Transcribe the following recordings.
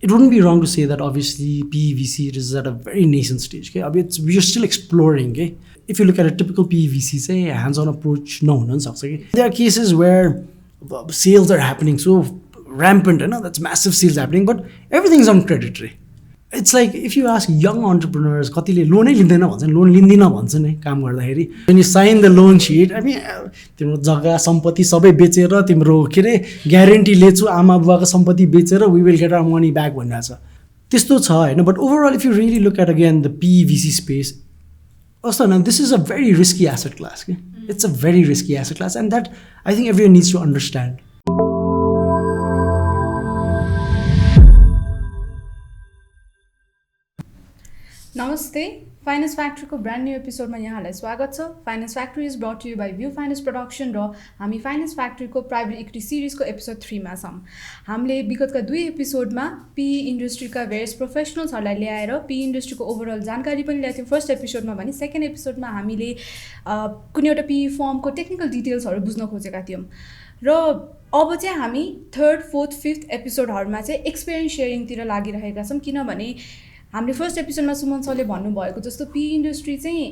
it wouldn't be wrong to say that obviously PEVC is at a very nascent stage. Okay, we are still exploring. Okay, if you look at a typical PEVC, say hands-on approach, no. Okay, there are cases where sales are happening so rampant, that's massive sales happening, but everything's on credit. It's like if you ask young entrepreneurs, कतिले लोनै लिँदैन भन्छन्, loan लिँदिन भन्छन् है काम गर्दाखेरि. When you sign the loan sheet, I mean तिम्रो जग्गा सम्पत्ति सबै बेचेर तिम्रो के रे ग्यारेन्टी लिन्छु आमा बुबाको सम्पत्ति बेचेर we will get our money back भनिरहेछ. त्यस्तो छ हैन. But overall, if you really look at again the PEVC space, also now this is a very risky asset class. Okay? It's a very risky asset class, and that I think everyone needs to understand. नमस्ते, finance फ्याक्ट्रीको brand new एपिसोडमा यहाँलाई स्वागत छ. Finance factory is brought to you by view finance production र हामी finance फ्याक्ट्रीको private equity सिरिजको एपिसोड 3 मा छौँ. हामीले विगतका 2 एपिसोडमा PE इन्डस्ट्रीका भेरियस प्रोफेसनल्सहरूलाई ल्याएर PE इन्डस्ट्रीको ओभरअल जानकारी पनि ल्याएको थियौँ फर्स्ट एपिसोडमा भने. सेकेन्ड एपिसोडमा हामीले कुनै एउटा PE फर्मको टेक्निकल डिटेल्सहरू बुझ्न खोजेका थियौँ र अब चाहिँ हामी 3rd, 4th, 5th एपिसोडहरूमा चाहिँ एक्सपिरियन्स सेयरिङतिर लागिरहेका छौँ. किनभने हामीले फर्स्ट एपिसोडमा सुमन सरले भन्नुभएको जस्तो PE इन्डस्ट्री चाहिँ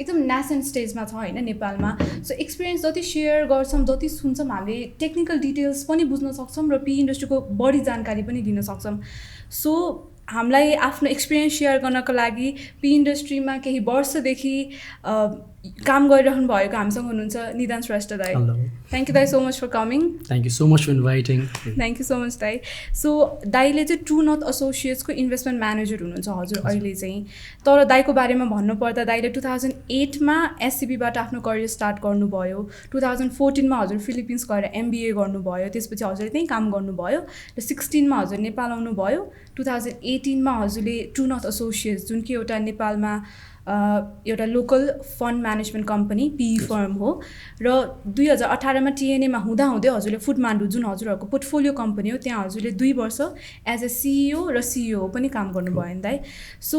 एकदम नेसेन्ट स्टेजमा छ होइन नेपालमा. सो एक्सपिरियन्स जति सेयर गर्छौँ, जति सुन्छौँ, हामीले टेक्निकल डिटेल्स पनि बुझ्न सक्छौँ र PE इन्डस्ट्रीको बढी जानकारी पनि दिन सक्छौँ. सो हामीलाई आफ्नो एक्सपिरियन्स सेयर गर्नको लागि PE इन्डस्ट्रीमा केही वर्षदेखि काम गरिरहनु भएको हामीसँग हुनुहुन्छ निदान श्रेष्ठ दाई. थ्याङ्क यू दाई so much for coming. Thank you so much for inviting. Thank you so much दाई. सो दाईले चाहिँ ट्रु नर्थ एसोसिएट्सको इन्भेस्टमेन्ट म्यानेजर हुनुहुन्छ हजुर अहिले चाहिँ. तर दाईको बारेमा भन्नुपर्दा दाईले 2008मा SCBबाट आफ्नो करियर स्टार्ट गर्नुभयो. 2014मा हजुर फिलिपिन्स गएर MBA गर्नुभयो. त्यसपछि हजुरले त्यहीँ काम गर्नुभयो र 16मा हजुर नेपाल आउनुभयो. 2018मा हजुरले ट्रु नर्थ एसोसिएट्स जुन कि एउटा नेपालमा एउटा local fund management company PE form हो र 2018मा TNAमा हुँदाहुँदै हजुरले फुडमान्डु जुन हजुरहरूको पोर्टफोलियो कम्पनी हो त्यहाँ हजुरले 2 वर्ष एज ए CEO र CEO पनि काम गर्नुभयो नि दाइ. सो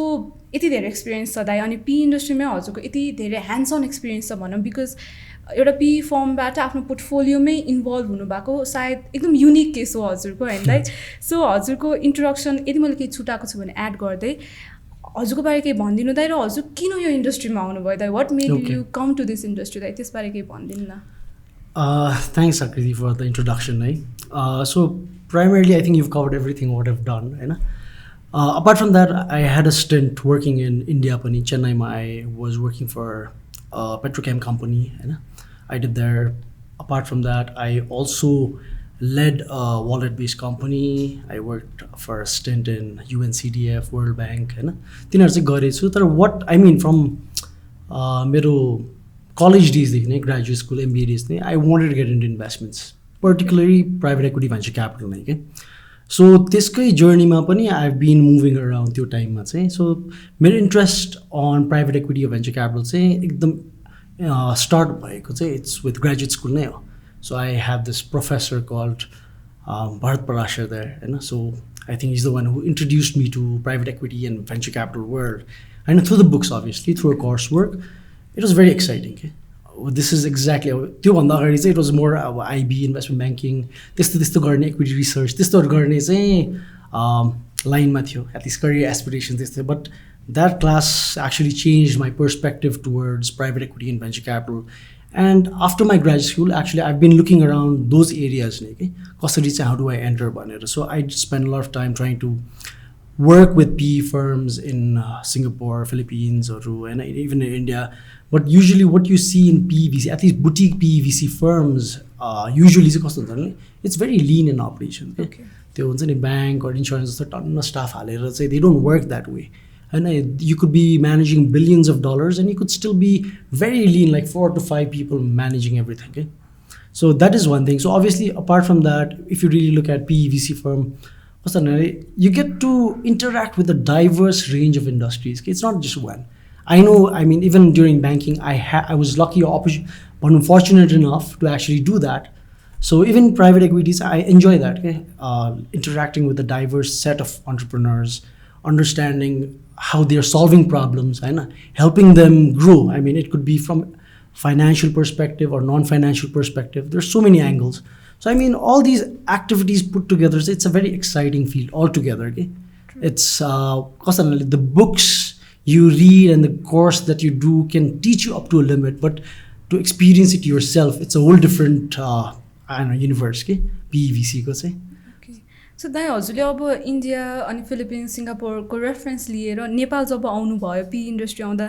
यति धेरै एक्सपिरियन्स छ दाइ. अनि PE इन्डस्ट्रीमै हजुरको यति धेरै ह्यान्ड्स अन एक्सपिरियन्स छ भनौँ. बिकज एउटा PE फर्मबाट आफ्नो पोर्टफोलियोमै इन्भल्भ हुनुभएको सायद एकदम युनिक केस हो हजुरको होइन दाइ. सो हजुरको इन्ट्रोडक्सन यदि मैले केही छुटाएको छु भने एड गर्दै हजुरको बारे केही भनिदिनु दाइ र हजुर किन यो इन्डस्ट्रीमा आउनुभयो दाइ. What made you come to this industry दाइ, त्यसबारे केही भनिदिनु न. Thanks Akriti for the introduction. So primarily I think you've covered everything what I've done. Apart from that, I had a stint working in India, Chennai. I was working for a petrochem company. I did there. Apart from that, I also led a wallet-based company. I worked for a stint in UNCDF, World Bank. What I mean from मेरो college days, graduate school, MBA days, I wanted to get into investments, particularly private equity, venture capital. So त्यसकै journey-मा पनि I've been moving around त्यो टाइममा चाहिँ. So मेरो interest on private equity or venture capital चाहिँ एकदम start भएको चाहिँ it's with graduate school नै हो. So I have this professor called Bharat Parashar there, so I think he's the one who introduced me to private equity and venture capital world. And through the books, obviously, through a coursework, it was very exciting. This is exactly it was more IB, investment banking, this equity research, this line at least career aspirations. But that class actually changed my perspective towards private equity and venture capital. And after my graduate school, actually, I've been looking around those areas. How do I enter? So I spent a lot of time trying to work with PE firms in Singapore, Philippines, or even in India. But usually what you see in PEVC, at least boutique PEVC firms, usually it's very lean in operation. They own a bank or insurance, staff, they don't work that way. And you could be managing billions of dollars and you could still be very lean, like 4 to 5 people managing everything. So that is one thing. So obviously, apart from that, if you really look at PEVC firm, you get to interact with a diverse range of industries. It's not just one. I know, even during banking, I was lucky or fortunate enough to actually do that. So even private equities, I enjoy that. Interacting with a diverse set of entrepreneurs, understanding how they are solving problems, helping them grow. It could be from financial perspective or non-financial perspective. There's so many angles. So I mean, all these activities put together, it's a very exciting field altogether. Okay? It's the books you read and the course that you do can teach you up to a limit, but to experience it yourself, it's a whole different I don't know, universe. Okay? PVC को चाहिँ. So दाइ हजुरले अब India अनि Philippines सिङ्गापुरको reference लिएर नेपाल जब आउनुभयो P industry आउँदा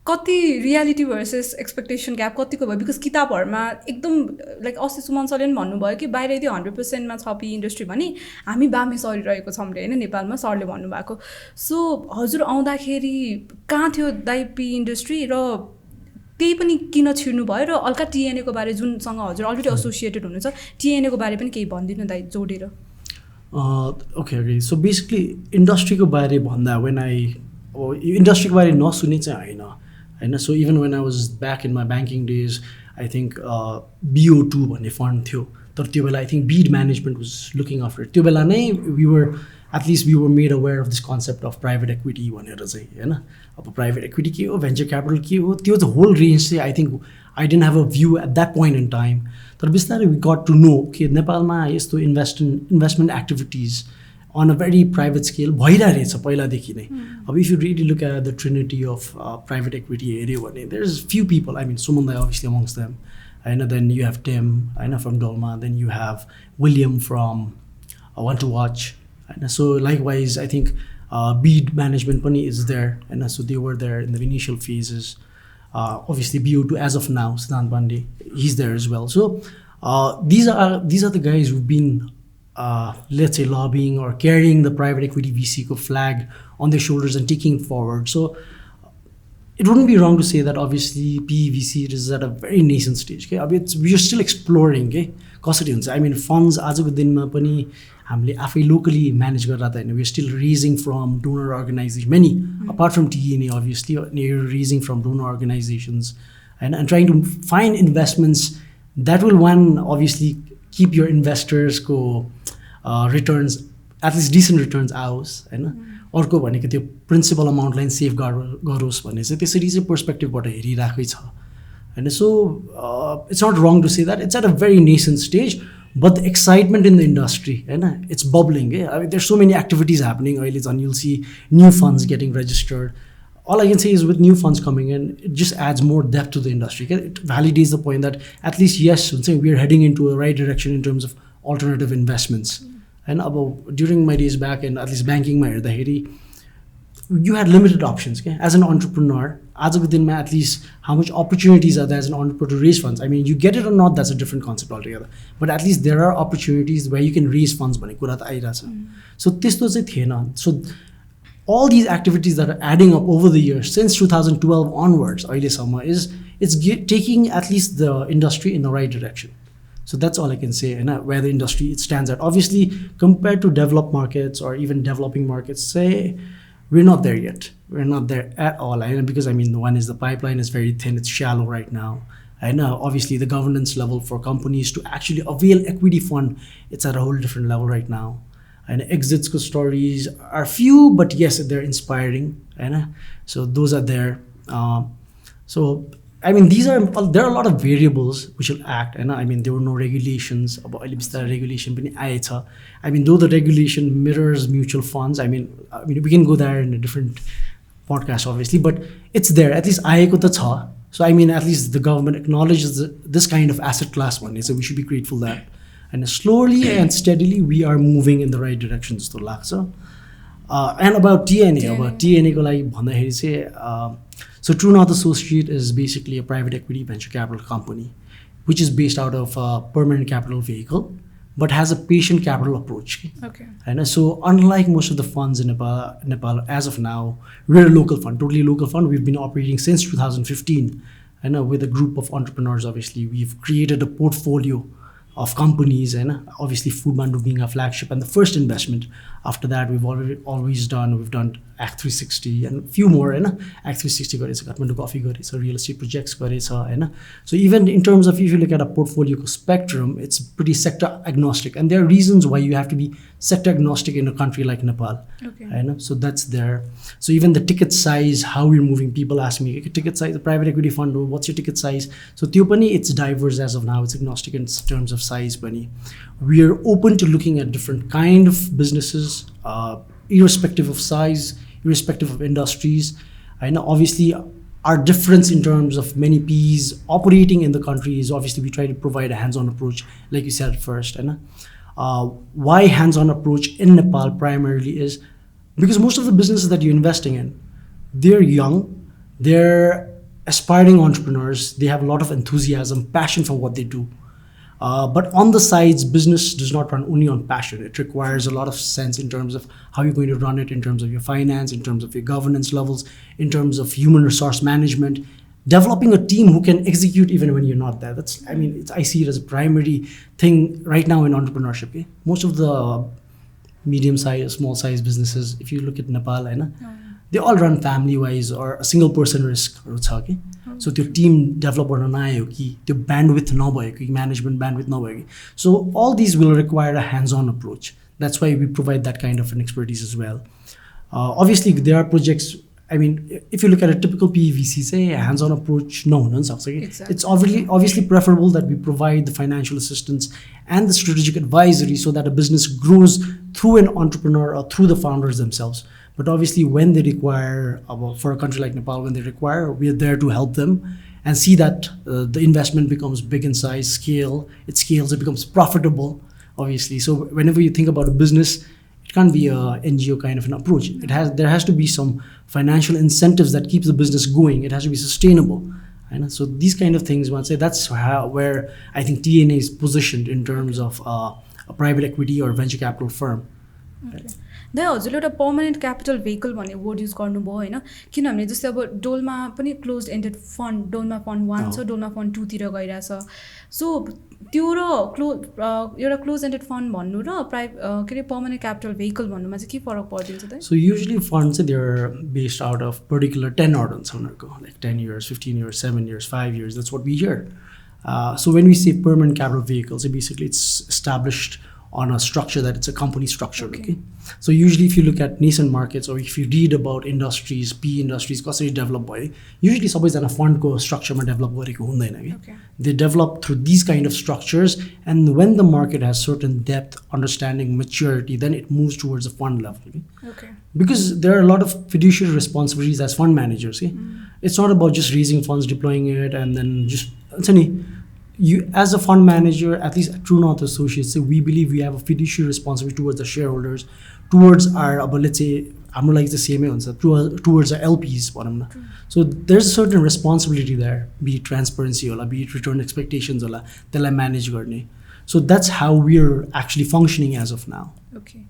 कति रियालिटी भर्सेस एक्सपेक्टेसन ग्याप कतिको भयो बिकज किताबहरूमा एकदम लाइक अस्ति सुमन सरले पनि भन्नुभयो कि बाहिर यदि 100%मा छ पी इन्डस्ट्री भने हामी बामे सरिरहेको छौँ अरे होइन नेपालमा सरले भन्नुभएको सो हजुर आउँदाखेरि कहाँ थियो दाइ पी इन्डस्ट्री र त्यही पनि किन छिर्नु भयो र हल्का टिएनएको बारे जुनसँग हजुर अलरेडी एसोसिएटेड हुनुहुन्छ टिएनएको बारे पनि केही भनिदिनु दाइ जोडेर. Okay. So basically, industry ko baare bhanda when industry ko baare nasune chahi haina. So even when I was back in my banking days, I think BO2 bhanne fund थियो. तर त्यो बेला I think Bead Management was looking after it. त्यो बेला नै we were made aware of this concept of private equity भनेर चाहिँ हैन. अब private equity के हो, venture capital के हो, त्यो the whole range चाहिँ I think I didn't have a view at that point in time. तर बिस्तारै we got to know कि नेपालमा यस्तो investment activities on a very private scale भइरहेछ पहिलादेखि नै. अब if you really look at the trinity of private equity हेऱ्यो भने there's few people, I mean Suman Dai obviously amongst them, and then you have Tim from Dolma, then you have William from One to Watch, and so likewise I think Bead Management pani is there, and so they were there in the initial phases. Obviously BO2 as of now, Siddhant Pandey, he's there as well. So these are the guys who've been let's say lobbying or carrying the private equity VC flag on their shoulders and taking it forward. So it wouldn't be wrong to say that obviously PVC is at a very nascent stage. Okay? We are still exploring. Okay? I mean, funds आजको दिनमा पनि हामीले आफै locally manage गरेर त हैन. We are still raising from donor organizations. Many, apart from TNA, obviously, you're raising from donor organizations and trying to find investments that will, one, obviously keep your investors returns, at least decent returns out. अर्को भनेको त्यो principal अमाउन्टलाई save गरोस् भन्ने चाहिँ त्यसरी चाहिँ पर्सपेक्टिभबाट हेरिरहेकै छ हैन. So it's not wrong to say that it's at a very nascent stage but the excitement in the industry हैन इट्स बबलिङ के. अब there so many activities happening अहिले झन् you'll see new funds getting registered. All I can say is with new funds coming in, it just adds more depth to the industry. It validates the point that at least, yes, we are heading into a right direction in terms of alternative investments. And during my days back in at least banking, you had limited options. Okay? As an entrepreneur, at least how much opportunities are there as an entrepreneur to raise funds? I mean, you get it or not, that's a different concept altogether. But at least there are opportunities where you can raise funds. So so all these activities that are adding up over the years, since 2012 onwards, it's taking at least the industry in the right direction. So that's all I can say, and where the industry it stands at. Obviously, compared to developed markets or even developing markets, say we're not there yet. We're not there at all. Because I mean, the one is the pipeline is very thin; it's shallow right now. I know. Obviously, the governance level for companies to actually avail equity fund, it's at a whole different level right now. And exits stories are few, but yes, they're inspiring. So those are there. So I mean, there are a lot of variables which will act. And I mean, there were no regulations about regulation. I mean, though the regulation mirrors mutual funds, I mean, we can go there in a different podcast, obviously, but it's there. At least so I mean, at least the government acknowledges this kind of asset class one. So we should be grateful that. And slowly and steadily, we are moving in the right direction. And about TNA, so True North Associate is basically a private equity venture capital company, which is based out of a permanent capital vehicle, but has a patient capital approach. Okay. And so unlike most of the funds in Nepal as of now, we're a local fund, totally local fund. We've been operating since 2015. And with a group of entrepreneurs, obviously, we've created a portfolio of companies, and obviously Foodmandu being our flagship and the first investment. After that, we've done Act 360 and a few more. Act 360 Kathmandu Coffee, real estate projects. So even in terms of, if you look at a portfolio spectrum, it's pretty sector agnostic, and there are reasons why you have to be sector agnostic in a country like Nepal. Okay. I know, so that's there. So even the ticket size, how we're moving, people ask me, ticket size, a private equity fund, what's your ticket size? So त्यो पनि it's diverse as of now. It's agnostic in terms of size. पनि we are open to looking at different kind of businesses, irrespective of size, irrespective of industries. I know obviously our difference in terms of many Ps operating in the country is obviously we try to provide a hands-on approach, like you said first. Why hands-on approach in Nepal primarily is because most of the businesses that you're investing in, they're young, they're aspiring entrepreneurs, they have a lot of enthusiasm, passion for what they do. But on the sides, business does not run only on passion. It requires a lot of sense in terms of how you're going to run it, in terms of your finance, in terms of your governance levels, in terms of human resource management, developing a team who can execute even when you're not there. I see it as a primary thing right now in entrepreneurship. Okay? Most of the medium-sized, small-sized businesses, if you look at Nepal, they all run family-wise or a single person risk. Okay? So your team develop गर्न नआयो कि त्यो bandwidth नभयो कि management bandwidth नभयो कि. So all these will require a hands-on approach. That's why we provide that kind of an expertise as well. Obviously there are projects, if you look at a typical PVC, say a hands-on approach, exactly. It's obviously preferable that we provide the financial assistance and the strategic advisory so that a business grows through an entrepreneur or through the founders themselves. But obviously when they require, for a country like Nepal, when they require, we are there to help them and see that the investment becomes big in size, it scales, it becomes profitable, obviously. So whenever you think about a business, it can't be a NGO kind of an approach. There has to be some financial incentives that keeps the business going. It has to be sustainable. So these kind of things, one say that's where I think TNA is positioned in terms of a private equity or venture capital firm. Okay. दाइ हजुरले एउटा permanent capital vehicle भन्ने word use गर्नुभयो होइन, किनभने जस्तै अब डोलमा पनि close ended fund, Dolma fund 1 छ, डोलमा फन्ड 2 तिर गइरहेछ. सो त्यो र एउटा क्लोज एन्डेड फन्ड भन्नु र के अरे पर्मानेन्ट क्यापिटल भेहिकल भन्नुमा चाहिँ के फरक परिदिन्छ त? सो युजली फन्ड चाहिँ they are based out of particular tenure हुन्छ उनीहरूको, like 10 years, 15 years, 7 years, 5 years. That's what we hear. So when we say permanent capital vehicles, basically it's established on a structure that it's a company structure. Okay. So usually if you look at nascent markets or if you read about industries, P industries, कसरी develop भयो, usually सबैजना फन्डको स्ट्रक्चरमा develop गरेको हुँदैन कि. They develop through these kind of structures, and when the market has certain depth, understanding, maturity, then it moves towards a fund level. Okay. Because there are a lot of fiduciary responsibilities as fund managers. It's not about just raising funds, deploying it, and then just you as a fund manager, at least at True North Associates, we believe we have a fiduciary responsibility towards the shareholders, towards our, let's say, I'm like the same towards our LPs. So there's a certain responsibility there, be it transparency, be it return expectations, that I manage. So that's how we're actually functioning as of now. Okay.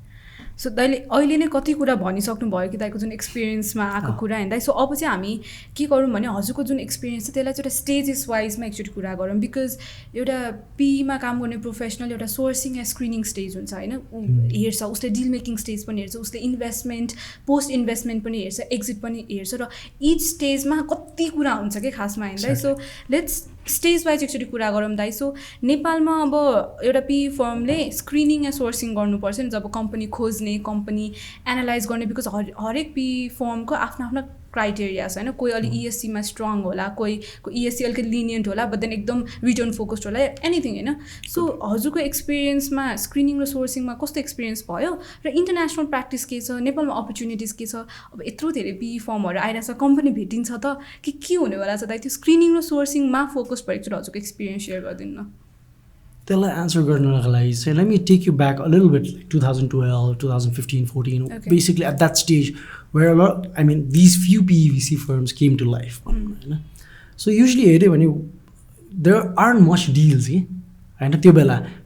So दाइले अहिले नै कति कुरा भनिसक्नु भयो कि दाइको जुन एक्सपिरियन्समा आएको कुरा होइन दाइ. सो अब चाहिँ हामी के गरौँ भने हजुरको जुन एक्सपिरियन्स छ त्यसलाई चाहिँ एउटा स्टेजेस वाइजमा एकचोटि कुरा गरौँ. बिकज एउटा पीमा काम गर्ने प्रोफेसनल एउटा सोर्सिङ या स्क्रिनिङ स्टेज हुन्छ होइन, हेर्छ उसले डिल मेकिङ स्टेज पनि हेर्छ, उसले इन्भेस्टमेन्ट पोस्ट इन्भेस्टमेन्ट पनि हेर्छ, एक्जिट पनि हेर्छ, र इच स्टेजमा कति कुरा हुन्छ कि खासमा होइन दाइ. सो लेट्स स्टेज वाइज एकचोटि कुरा गरौँ दाइ. सो नेपालमा अब एउटा पी फर्मले स्क्रिनिङ या सोर्सिङ गर्नुपर्छ नि जब कम्पनी खोज्ने, कम्पनी एनालाइज गर्ने. बिकज हरेक पी फर्मको आफ्नो आफ्नो क्राइटेरिया छ होइन. कोही अलिक इएससीमा स्ट्रङ होला, कोही इएससी अलिकति लिनियन्ट होला, बट देन एकदम रिटर्न फोकस्ड होला, एनिथिङ होइन. सो हजुरको एक्सपिरियन्समा स्क्रिनिङ र सोर्सिङमा कस्तो एक्सपिरियन्स भयो र इन्टरनेसनल प्र्याक्टिस के छ, नेपालमा अपर्च्युनिटिज के छ? अब यत्रो धेरै पी फर्महरू आइरहेछ, कम्पनी भेटिन्छ त के हुनेवाला छ दाइ? त्यो स्क्रिनिङ र सोर्सिङमा फोकस भएको हजुरको एक्सपिरियन्स सेयर गरिदिनु न. त्यसलाई एन्सर गर्नको लागि चाहिँ let me take you back a little bit, like 2012, 2015, 14, okay. Basically at that stage where these few PVC firms came to life. So usually there aren't much deals.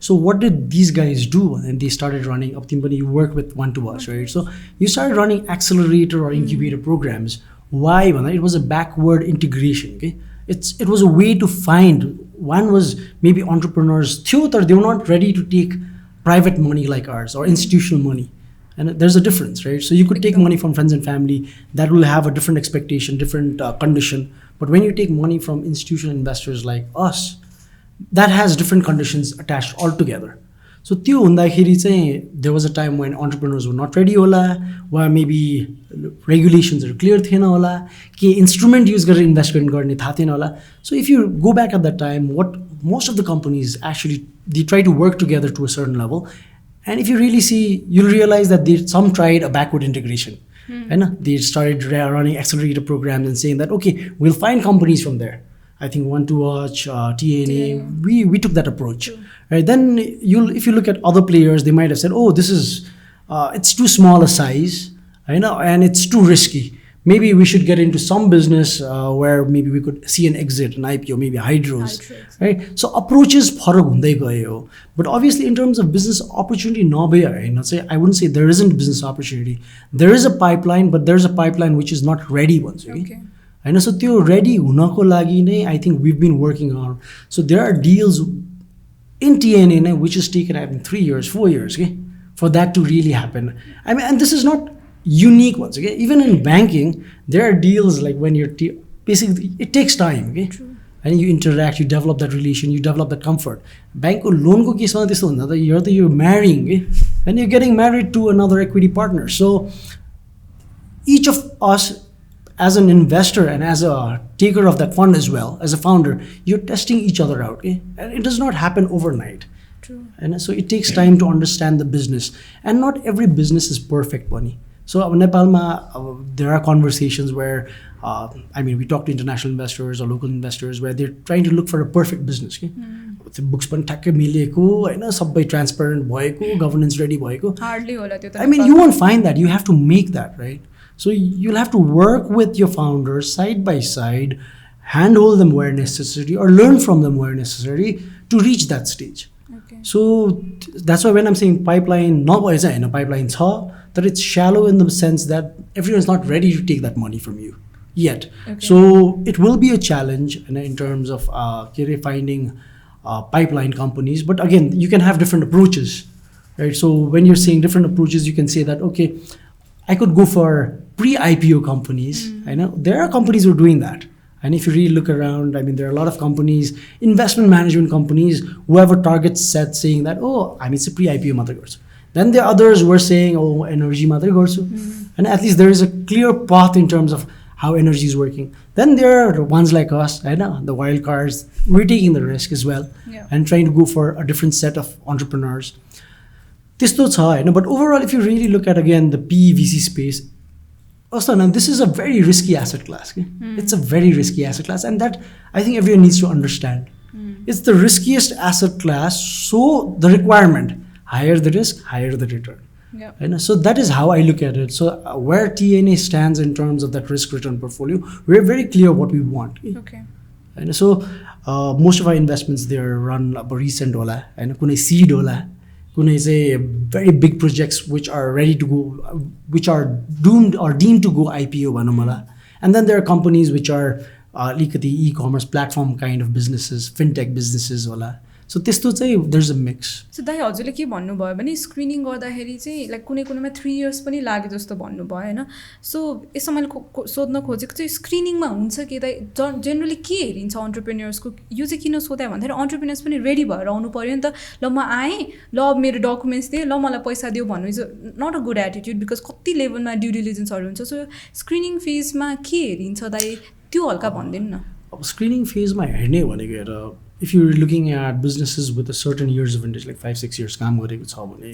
So what did these guys do? And they started running, you work with One2Us, right? So you started running accelerator or incubator programs. Why? It was a backward integration. Okay? It was a way to find, one was maybe entrepreneurs, they were not ready to take private money like ours or institutional money. And there's a difference, right? So you could take money from friends and family, that will have a different expectation, different condition. But when you take money from institutional investors like us, that has different conditions attached altogether. So त्यो हुँदाखेरि चाहिँ there was a time when entrepreneurs were not ready होला वा maybe रेगुलेसन्सहरू clear थिएन होला के instrument use गरेर investment गर्ने थाहा थिएन होला so if you go back at that time what most of the companies actually they try to work together to a certain level and if you really see you'll realize that they some tried a backward integration होइन they started running accelerated programs and saying that okay will find companies from there I think One to Watch, TNA, we took that approach. Right? Then if you look at other players, they might have said, oh, this is, it's too small a size, and it's too risky. Maybe we should get into some business where maybe we could see an exit, an IPO, maybe hydros. Right? So approaches farag hundai gayo. But obviously in terms of business opportunity, I wouldn't say there isn't business opportunity. There is a pipeline, but there's a pipeline which is not ready once. Okay. होइन so त्यो ready हुनको लागि नै I think we been working on so there are deals in TNA नै which is taken I think 3 years 4 years के for that to really happen I mean and this is not unique भन्छ क्या even in banking there are deals like when you're basically it takes time के होइन you interact you develop that relation you develop that comfort ब्याङ्कको लोनको केसमा त्यस्तो हुँदा त यु म्यारिङ के होइन you getting married to another equity partner so each of us as an investor and as a taker of that fund as well, as a founder, you're testing each other out. Okay? And it does not happen overnight. True. And so it takes time to understand the business. And not every business is perfect, Bunny. So in Nepal, there are conversations where, we talk to international investors or local investors where they're trying to look for a perfect business. Okay? Books pan thakkai mileko, sabai transparent bhayeko, governance ready bhayeko. Hardly hola tyo ta. You won't find that. You have to make that, right? So you'll have to work with your founders side by side, handhold them where necessary or learn from them where necessary to reach that stage. Okay. So that's why when I'm saying pipeline, not always in a pipeline, that it's shallow in the sense that everyone's not ready to take that money from you yet. Okay. So it will be a challenge in terms of finding pipeline companies. But again, you can have different approaches, right? So when you're saying different approaches, you can say that, okay, I could go for pre-IPO companies. I know there are companies who are doing that. And if you really look around, there are a lot of companies, investment management companies, who have a target set saying that, it's a pre-IPO mother gorsu. Then the others were saying, energy mother gorsu. And at least there is a clear path in terms of how energy is working. Then there are ones like us, the wild cards. We're taking the risk as well and trying to go for a different set of entrepreneurs. But overall, if you really look at, again, the PVC space, also, now this is a very risky asset class. Okay? It's a very risky asset class, and that I think everyone needs to understand. It's the riskiest asset class, so the requirement, higher the risk, higher the return. Yeah. So that is how I look at it. So where TNA stands in terms of that risk-return portfolio, we're very clear what we want. Okay. And so most of our investments, they're run up a recent dollar, and kunai seed dollar. Kunai say very big projects which are ready to go, which are doomed or deemed to go IPO banamala. And then there are companies which are like the e-commerce platform kind of businesses, fintech businesses wala. So त्यस्तो चाहिँ there's a mix. So दाइ हजुरले के भन्नुभयो भने screening गर्दाखेरि चाहिँ like कुनै कुनैमा 3 years पनि लाग्यो जस्तो भन्नुभयो होइन सो यसमा मैले सोध्न खोजेको चाहिँ स्क्रिनिङमा हुन्छ कि दाइ जेनरली के हेरिन्छ अन्टरप्रेन्योर्सको यो चाहिँ किन सोध्यो भन्दाखेरि अन्टरप्रेन्योर्स पनि रेडी भएर आउनु पऱ्यो नि त ल म आएँ ल मेरो डकुमेन्ट्स दिएँ ल मलाई पैसा दियो भन्नु is not a good attitude because कति लेभलमा ड्यु डिलिजेन्सहरू हुन्छ सो स्क्रिनिङ फेजमा के हेरिन्छ दाइ त्यो हल्का भनिदिनु न अब स्क्रिनिङ फेजमा हेर्ने भनेको हेर if you're looking at businesses with a certain years of vintage, like 5-6 years काम गरेको छ भने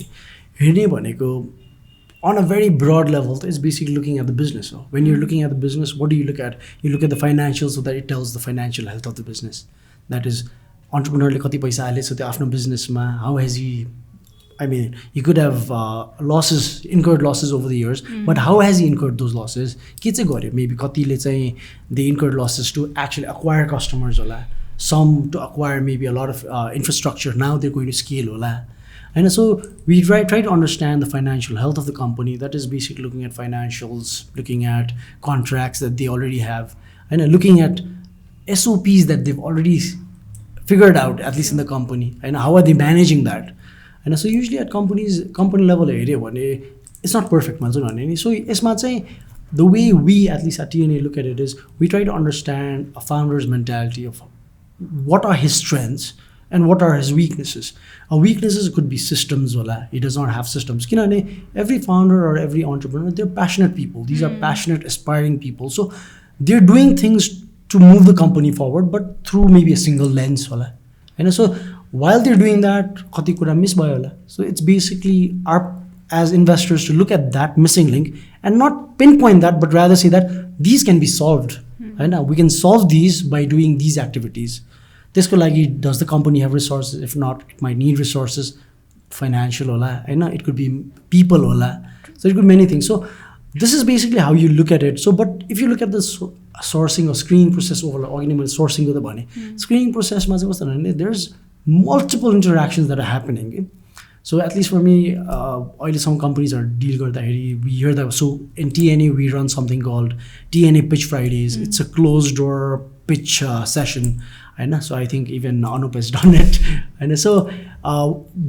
हेर्ने भनेको on a very broad level it's basically looking at the business. So when you're looking at the business, what do you look at? You look at the financials so that it tells the financial health of the business. That is, entrepreneur le कति पैसा हाले छ त्यो आफ्नो businessमा, how has he, he could have incurred losses over the years, but how has he incurred those losses? के चाहिँ गर्यो? Maybe कतिले चाहिँ they incurred losses to actually acquire customers होला. Some to acquire maybe a lot of infrastructure. Now they're going to scale. And so we try to understand the financial health of the company. That is basically looking at financials, looking at contracts that they already have, and looking at SOPs that they've already figured out, at least in the company, and how are they managing that. And so usually at company level area, it's not perfect. So the way we, at least at TNA, look at it is we try to understand a founder's mentality of what are his strengths and what are his weaknesses. Weaknesses could be systems. He does not have systems. Every founder or every entrepreneur, they're passionate people. These are passionate, aspiring people. So they're doing things to move the company forward, but through maybe a single lens. And so while they're doing that, kati kura miss bhayo hola. So it's basically our, as investors, to look at that missing link and not pinpoint that, but rather say that these can be solved. And we can solve these by doing these activities. त्यसको लागि, does the company have resources? If not, it might need resources, financial hola, it could be people hola. So it could be many things. So this is basically how you look at it. So, but if you look at the sourcing or screening process overall, sourcing ko ta bhane, screening process ma chai kasto bhane, there's multiple interactions that are happening. So at least for me, some companies are deal garदाखेरि, we hear that. So in TNA, we run something called TNA Pitch Fridays. It's a closed door pitch session. So I think even Anup has done it. And so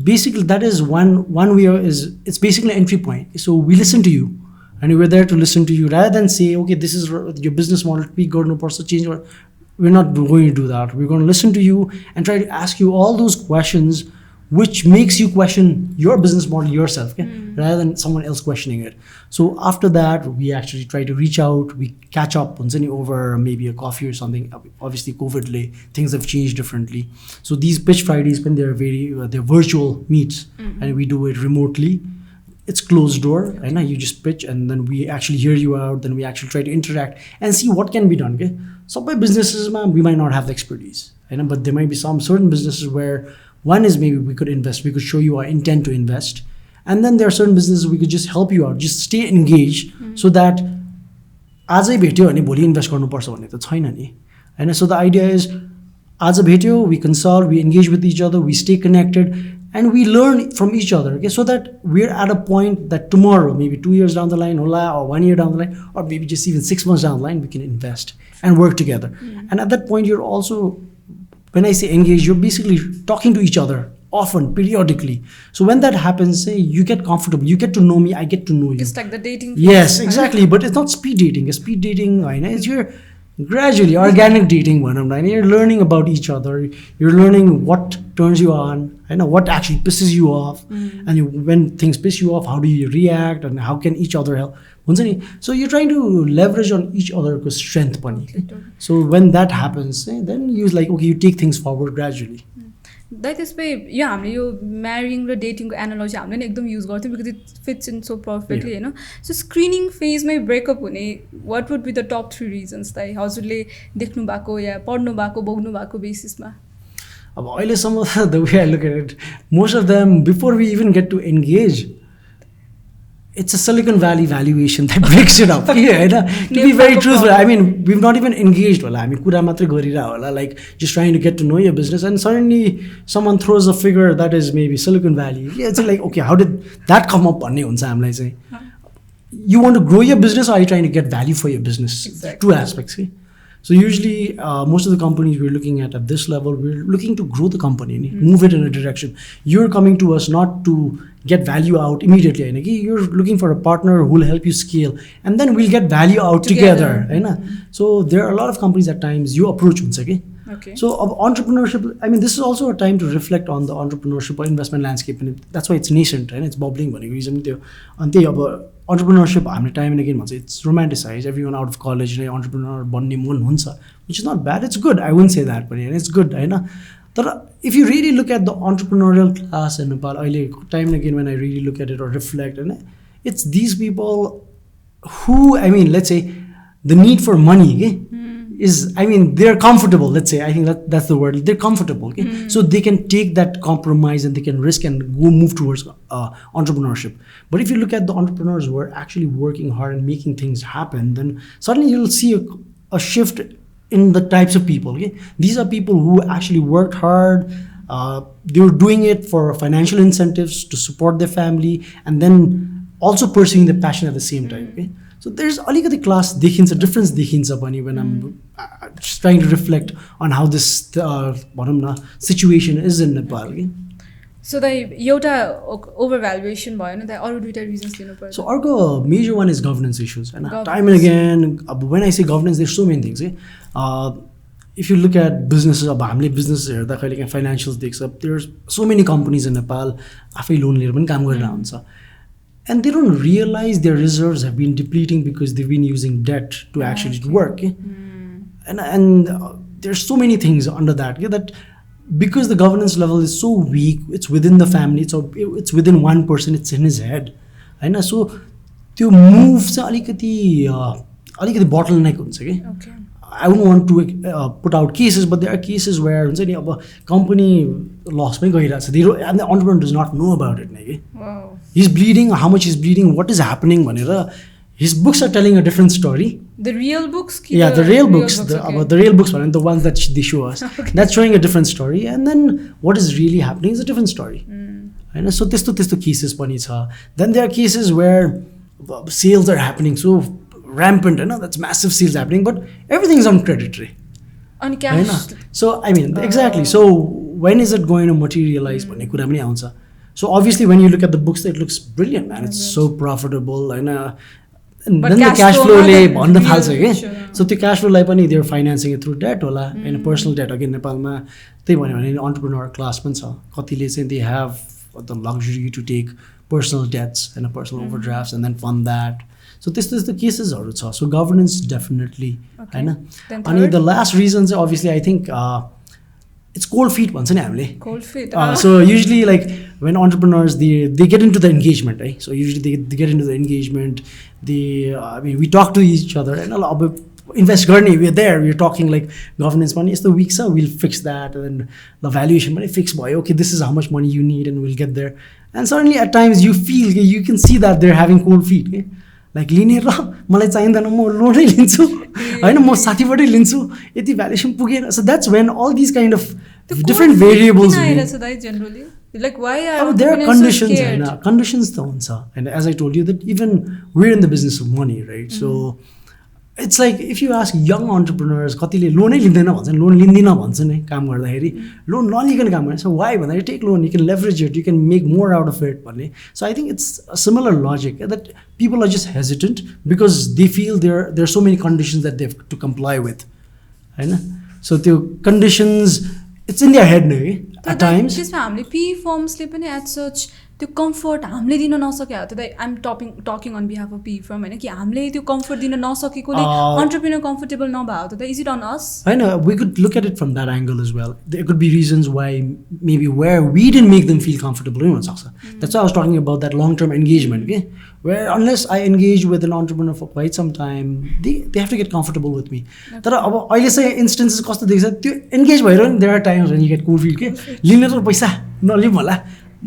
basically that is one way is, it's basically an entry point. So we listen to you, and we're there to listen to you rather than say, okay, this is your business model, tweak or no person change. We're not going to do that. We're going to listen to you and try to ask you all those questions which makes you question your business model yourself, rather than someone else questioning it. So after that, we actually try to reach out, we catch up over maybe a coffee or something. Obviously, COVID, things have changed differently. So these Pitch Fridays, when they're they're virtual meets, and we do it remotely. It's closed door, and you just pitch, and then we actually hear you out. Then we actually try to interact and see what can be done. So by businesses, we might not have the expertise, but there might be some certain businesses where one is maybe we could invest, we could show you our intent to invest. And then there are certain businesses we could just help you out, just stay engaged, so that आज भेट्यो भने भोलि invest गर्नुपर्छ भन्ने त छैन नि हैन. So the idea is आज भेट्यो, we consult, we engage with each other, we stay connected, and we learn from each other, okay, so that we're at a point that tomorrow, maybe 2 years down the line, or 1 year down the line, or maybe just even 6 months down the line, we can invest and work together. And at that point, you're also, when I say engage, you're basically talking to each other often, periodically. So when that happens, say you get comfortable, you get to know me, I get to know you. It's like the dating phase. Yes, exactly. But it's not speed dating. Speed dating, it's your gradually organic dating. You're learning about each other. You're learning what turns you on, what actually pisses you off, and when things piss you off, how do you react, and how can each other help. So you're trying to leverage on each other's strength. So when that happens, then you okay, you take things forward gradually. That is why marrying and dating analogy use because it fits in so perfectly, So screening phase may break up what would be the top 3 reasons that हजुरले देख्नु भएको या पढ्नु भएको भोग्नु भएको basis मा? Some of the way I look at it, most of them, before we even get to engage, it's a Silicon Valley valuation that breaks it up. To be very truthful, we've not even engaged. Like just trying to get to know your business, and suddenly someone throws a figure that is maybe Silicon Valley. It's like, okay, how did that come up? I'm like, say, you want to grow your business, or are you trying to get value for your business? Exactly. 2 aspects. So usually, most of the companies we're looking at this level, we're looking to grow the company, move it in a direction. You're coming to us not to get value out immediately. You're looking for a partner who will help you scale, and then we'll get value out together. So there are a lot of companies at times you approach. Okay. So of entrepreneurship, this is also a time to reflect on the entrepreneurship or investment landscape, and that's why it's nascent and it's bubbling. Entrepreneurship, time and again, it's romanticized. Everyone out of college, entrepreneur, which is not bad. It's good. I wouldn't say that, but it's good. But if you really look at the entrepreneurial class in Nepal, time and again when I really look at it or reflect, it's these people who, let's say, the need for money is, they're comfortable, let's say. I think that's the word. They're comfortable. So they can take that compromise and they can risk and go move towards entrepreneurship. But if you look at the entrepreneurs who are actually working hard and making things happen, then suddenly you'll see a shift in the types of people. These are people who actually worked hard. They were doing it for financial incentives to support their family, and then also pursuing their passion at the same time. So there's alikati class देखिन्छ, difference देखिन्छ पनि when I'm just trying to reflect on how this situation is in Nepal. So the एउटा overvaluation भयो नि, अरु दुईटा reasons लिनु पर्छ. So अर्को major one is governance issues. And time and again, when I say governance, there's so many things. if you look at businesses, अब हामीले businesses हेर्दा कहिले काहीँ financials देख्छ, there's so many companies in Nepal आफै loan लिएर पनि काम गरेर हुन्छ, and they don't realize their reserves have been depleting because they've been using debt to actually work. And there's so many things under that, that because the governance level is so weak, it's within the family, it's within one person, it's in his head, हैन. So त्यो move चाहिँ अलिकति bottleneck हुन्छ कि. Okay. I wouldn't want to put out cases, but there are cases where हुन्छ नि अब company loss पनि गइरहेछ, and the entrepreneur does not know about it, नि. Wow. He's bleeding, how much he's bleeding, what is happening भनेर. His books are telling a different story. The real books? Yeah, the real books. Okay. The real books, the ones that they show us. Okay. That's showing a different story. And then what is really happening is a different story. And so त्यस्तो cases पनि छ. Then there are cases where sales are happening so rampant, that's massive sales happening, but everything's on credit. On cash. So I mean, exactly. So when is it going to materialize? So obviously when you look at the books, it looks brilliant, man. It's so profitable. And but then the cash flow bhन्न थाल्छ के. Sure. So the cash flow पनि they're financing it through debt होला, and personal debt. Again, नेपालमा त्यही भन्यो भने entrepreneur class पनि छ. कतिले चाहिँ they have the luxury to take personal debts and personal overdrafts and then fund that. So this is the cases हरु छ. So governance definitely, हैन. अनि the last reason चाहिँ obviously I think it's cold feet भन्छ नि हामीले. Cold feet. So usually like when entrepreneurs they get into the engagement, right? So usually they get into the engagement. I mean we talk to each other and invest गर्ने, we're there, we're talking like governance money is the weak, so we'll fix that, and then the valuation money fix boy, okay, this is how much money you need and we'll get there. And suddenly at times you can see that they're having cold feet, okay? Like लिने र मलाई चाहिँदैन, म लोनै लिन्छु हैन, म साथीबाटै लिन्छु, यति भ्यालुएसन पुगेन. So that's when all these kind of different variables generally, like why are there are conditions, conditions त हुन्छ. And as I told you that even we're in the business of money, right? So it's like if you ask young entrepreneurs, कतिले लोनै लिँदैन भन्छन्, loan लिँदिन भन्छन् है काम गर्दाखेरि, loan नलिकन काम गर्ने. So why? भन्दाखेरि take loan, you can leverage it, you can make more out of it भन्ने. So I think it's a similar logic that people are just hesitant because they feel there are so many conditions that they have to comply with, हैन. So त्यो conditions, it's in their head नै at times. त्यसमा हामीले PE firms ले पनि at such त्यो comfort हामीले दिन नसक्यो त I'm talking on behalf of PE firm हैन कि हामीले त्यो कम्फर्ट दिन नसकेकोले एन्टरप्रेन्योर कम्फर्टेबल नभएको त इज इट अन अस? हैन, we could look at it from that angle as well. There could be reasons why maybe where we didn't make them feel comfortable हुन सक्छ. That's why I was talking about that long term engagement, okay? Where unless I engage with an entrepreneur for quite some time, they have to get comfortable with me. तर अब अहिले चाहिँ instances कस्तो देख्छ, त्यो engage भएर नि there are times when you get cold feet के लिने र पैसा नलिम होला.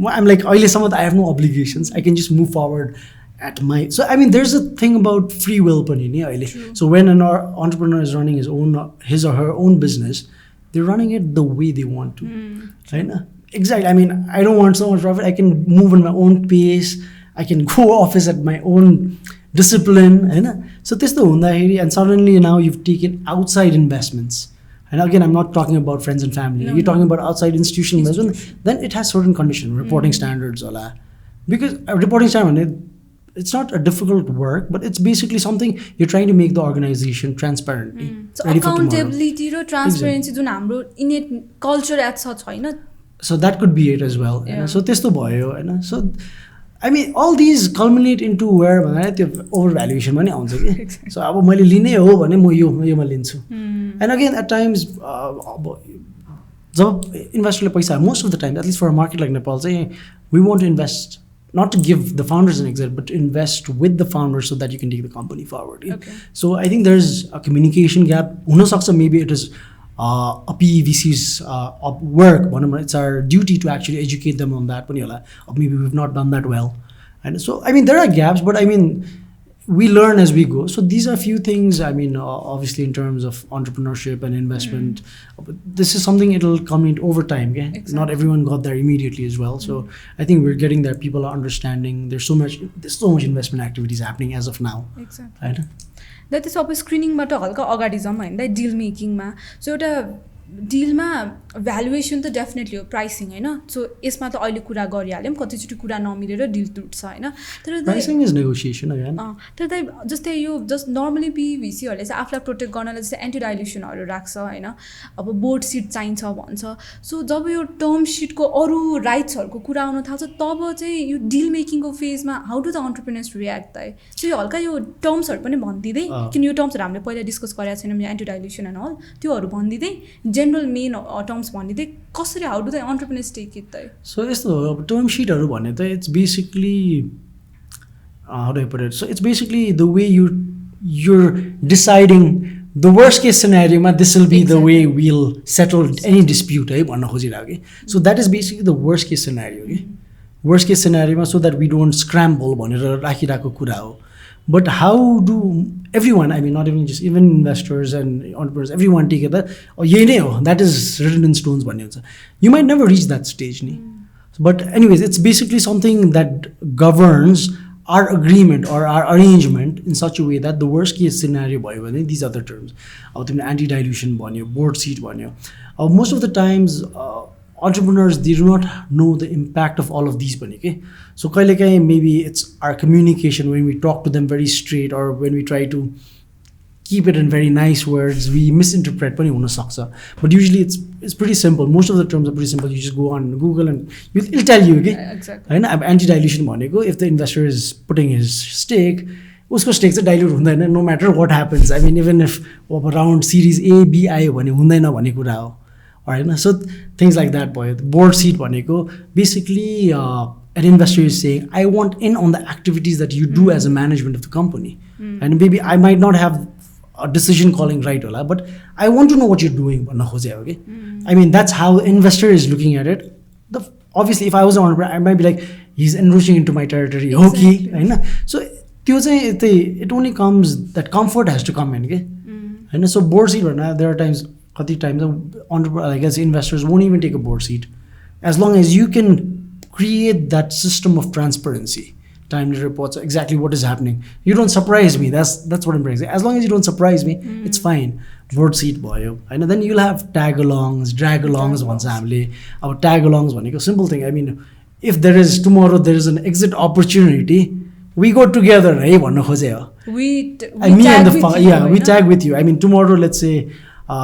I'm like, I have no obligations. I can just move forward at my. So I mean, there's a thing about free will, pani. So when an entrepreneur is running his or her own business, they're running it the way they want to. Right? Exactly. I mean, I don't want so much profit. I can move in my own pace. I can go office at my own discipline. Right? So this the hunda here, and suddenly now you've taken outside investments. And again, I'm not talking about friends and family. You're talking about outside institutional investment. Then it has certain conditions, reporting standards, because reporting standard, it's not a difficult work, but it's basically something you're trying to make the organization transparently. So accountability or transparency, जुन हाम्रो innate culture at such, हैन? So that could be it as well. Yeah. So त्यस्तो भयो, हैन? So I mean, all these culminate into where त्यो overvaluation पनि आउँछ कि. So अब मैले लिने हो भने म योमा लिन्छु. And again, at times, जब investorले पैसा, most of the time, at least for a market like Nepal, we want to invest, not to give the founders an exit, but to invest with the founders so that you can take the company forward. Okay. So I think there's a communication gap. Maybe it is a PEVC's work. It's our duty to actually educate them on that. Or maybe we've not done that well. And so, I mean, there are gaps, but I mean, we learn as we go. So these are a few things, I mean, obviously in terms of entrepreneurship and investment, this is something it'll come in over time. Okay? Exactly. Not everyone got there immediately as well. So I think we're getting there. People are understanding. There's so much investment activities happening as of now. Exactly. That is अब स्क्रिनिङबाट हल्का अगाडि जाउँ हैन, deal मेकिङमा. So एउटा डिलमा valuation त definitely हो, pricing होइन। So यसमा त अहिले कुरा गरिहाल्यौँ, कतिचोटि कुरा नमिलेर डिल टुट्छ होइन। तर प्राइसिङ इज नेगोसिएसन अगेन। तर दाइ जस्तै यो जस्ट नर्मली पिभिसीहरूले चाहिँ आफूलाई प्रोटेक्ट गर्नलाई जस्तै एन्टी डाइल्युसनहरू राख्छ होइन, अब बोर्ड सिट चाहिन्छ भन्छ। सो जब यो टर्म सिटको अरू राइट्सहरूको कुरा आउन थाल्छ तब चाहिँ यो डिल मेकिङको फेजमा how do the entrepreneurs react दाइ? सो यो हल्का यो टर्म्सहरू पनि भनिदिँदै, किन यो टर्म्सहरू हामीले पहिला डिस्कस गरेका छैनौँ, यो एन्टी डाइल्युसन एन्ड अल त्योहरू भनिदिँदै, जेनरल मेन टर्म्स भनिदिँदै कसरी how do the entrepreneurs take it दाइ? सो यस्तो हो, अब टर्म सिटहरू भने त it's basically how do I put it, so it's basically the way you're deciding the worst case scenario ma this will be the way we'll settle any dispute है भन्न खोजिरहेको कि। so that is basically the worst case scenario कि worst case scenario ma so that we don't scramble भनेर राखिरहेको कुरा हो। but how do everyone, I mean not even just even investors and entrepreneurs, everyone together यही नै हो, that is written in stones भन्ने हुन्छ। you might never reach that stage नि, but anyways it's basically something that governs our agreement or our arrangement in such a way that the worst case scenario भयो भने these other terms, अब तिमीले anti dilution भन्यो, board seat भन्यो, most of the times entrepreneurs they do not know the impact of all of these पनि के। so कहिलेकाहीँ maybe it's our communication when we talk to them very straight or when we try to keep it in very nice words we misinterpret पनि हुन सक्छ। but usually it's pretty simple, most of the terms are pretty simple, you just go on Google and it'll tell you okay हैन। अब anti dilution भनेको if the investor is putting his stake उसको stake चाहिँ dilute हुँदैन no matter what happens, I mean even if around series A B आयो भने हुँदैन भन्ने कुरा हो हैन। so things like that भयो। board seat भनेको basically an investor is saying I want in on the activities that you do as a management of the company and maybe I might not have a decision calling right होला, but I want to know what you're doing भन्न खोजेको okay? I mean that's how the investor is looking at it। obviously if I was an entrepreneur I might be like he's encroaching into my territory okay हैन। so त्यो चाहिँ it only comes, that comfort has to come in के हैन। so board seat भन्दा there are times, कति times entrepreneurs I guess investors won't even take a board seat as long as you can create that system of transparency, timely reports exactly what is happening, you don't surprise me, that's what I'm saying, as long as you don't surprise me it's fine। board seat भयो हैन। then you'll have tag alongs, drag alongs भन्छ हामीले। अब tag alongs भनेको simple thing, I mean if there is tomorrow there is an exit opportunity we go together है भन्न खोजे हो। we tag with you, I mean tomorrow let's say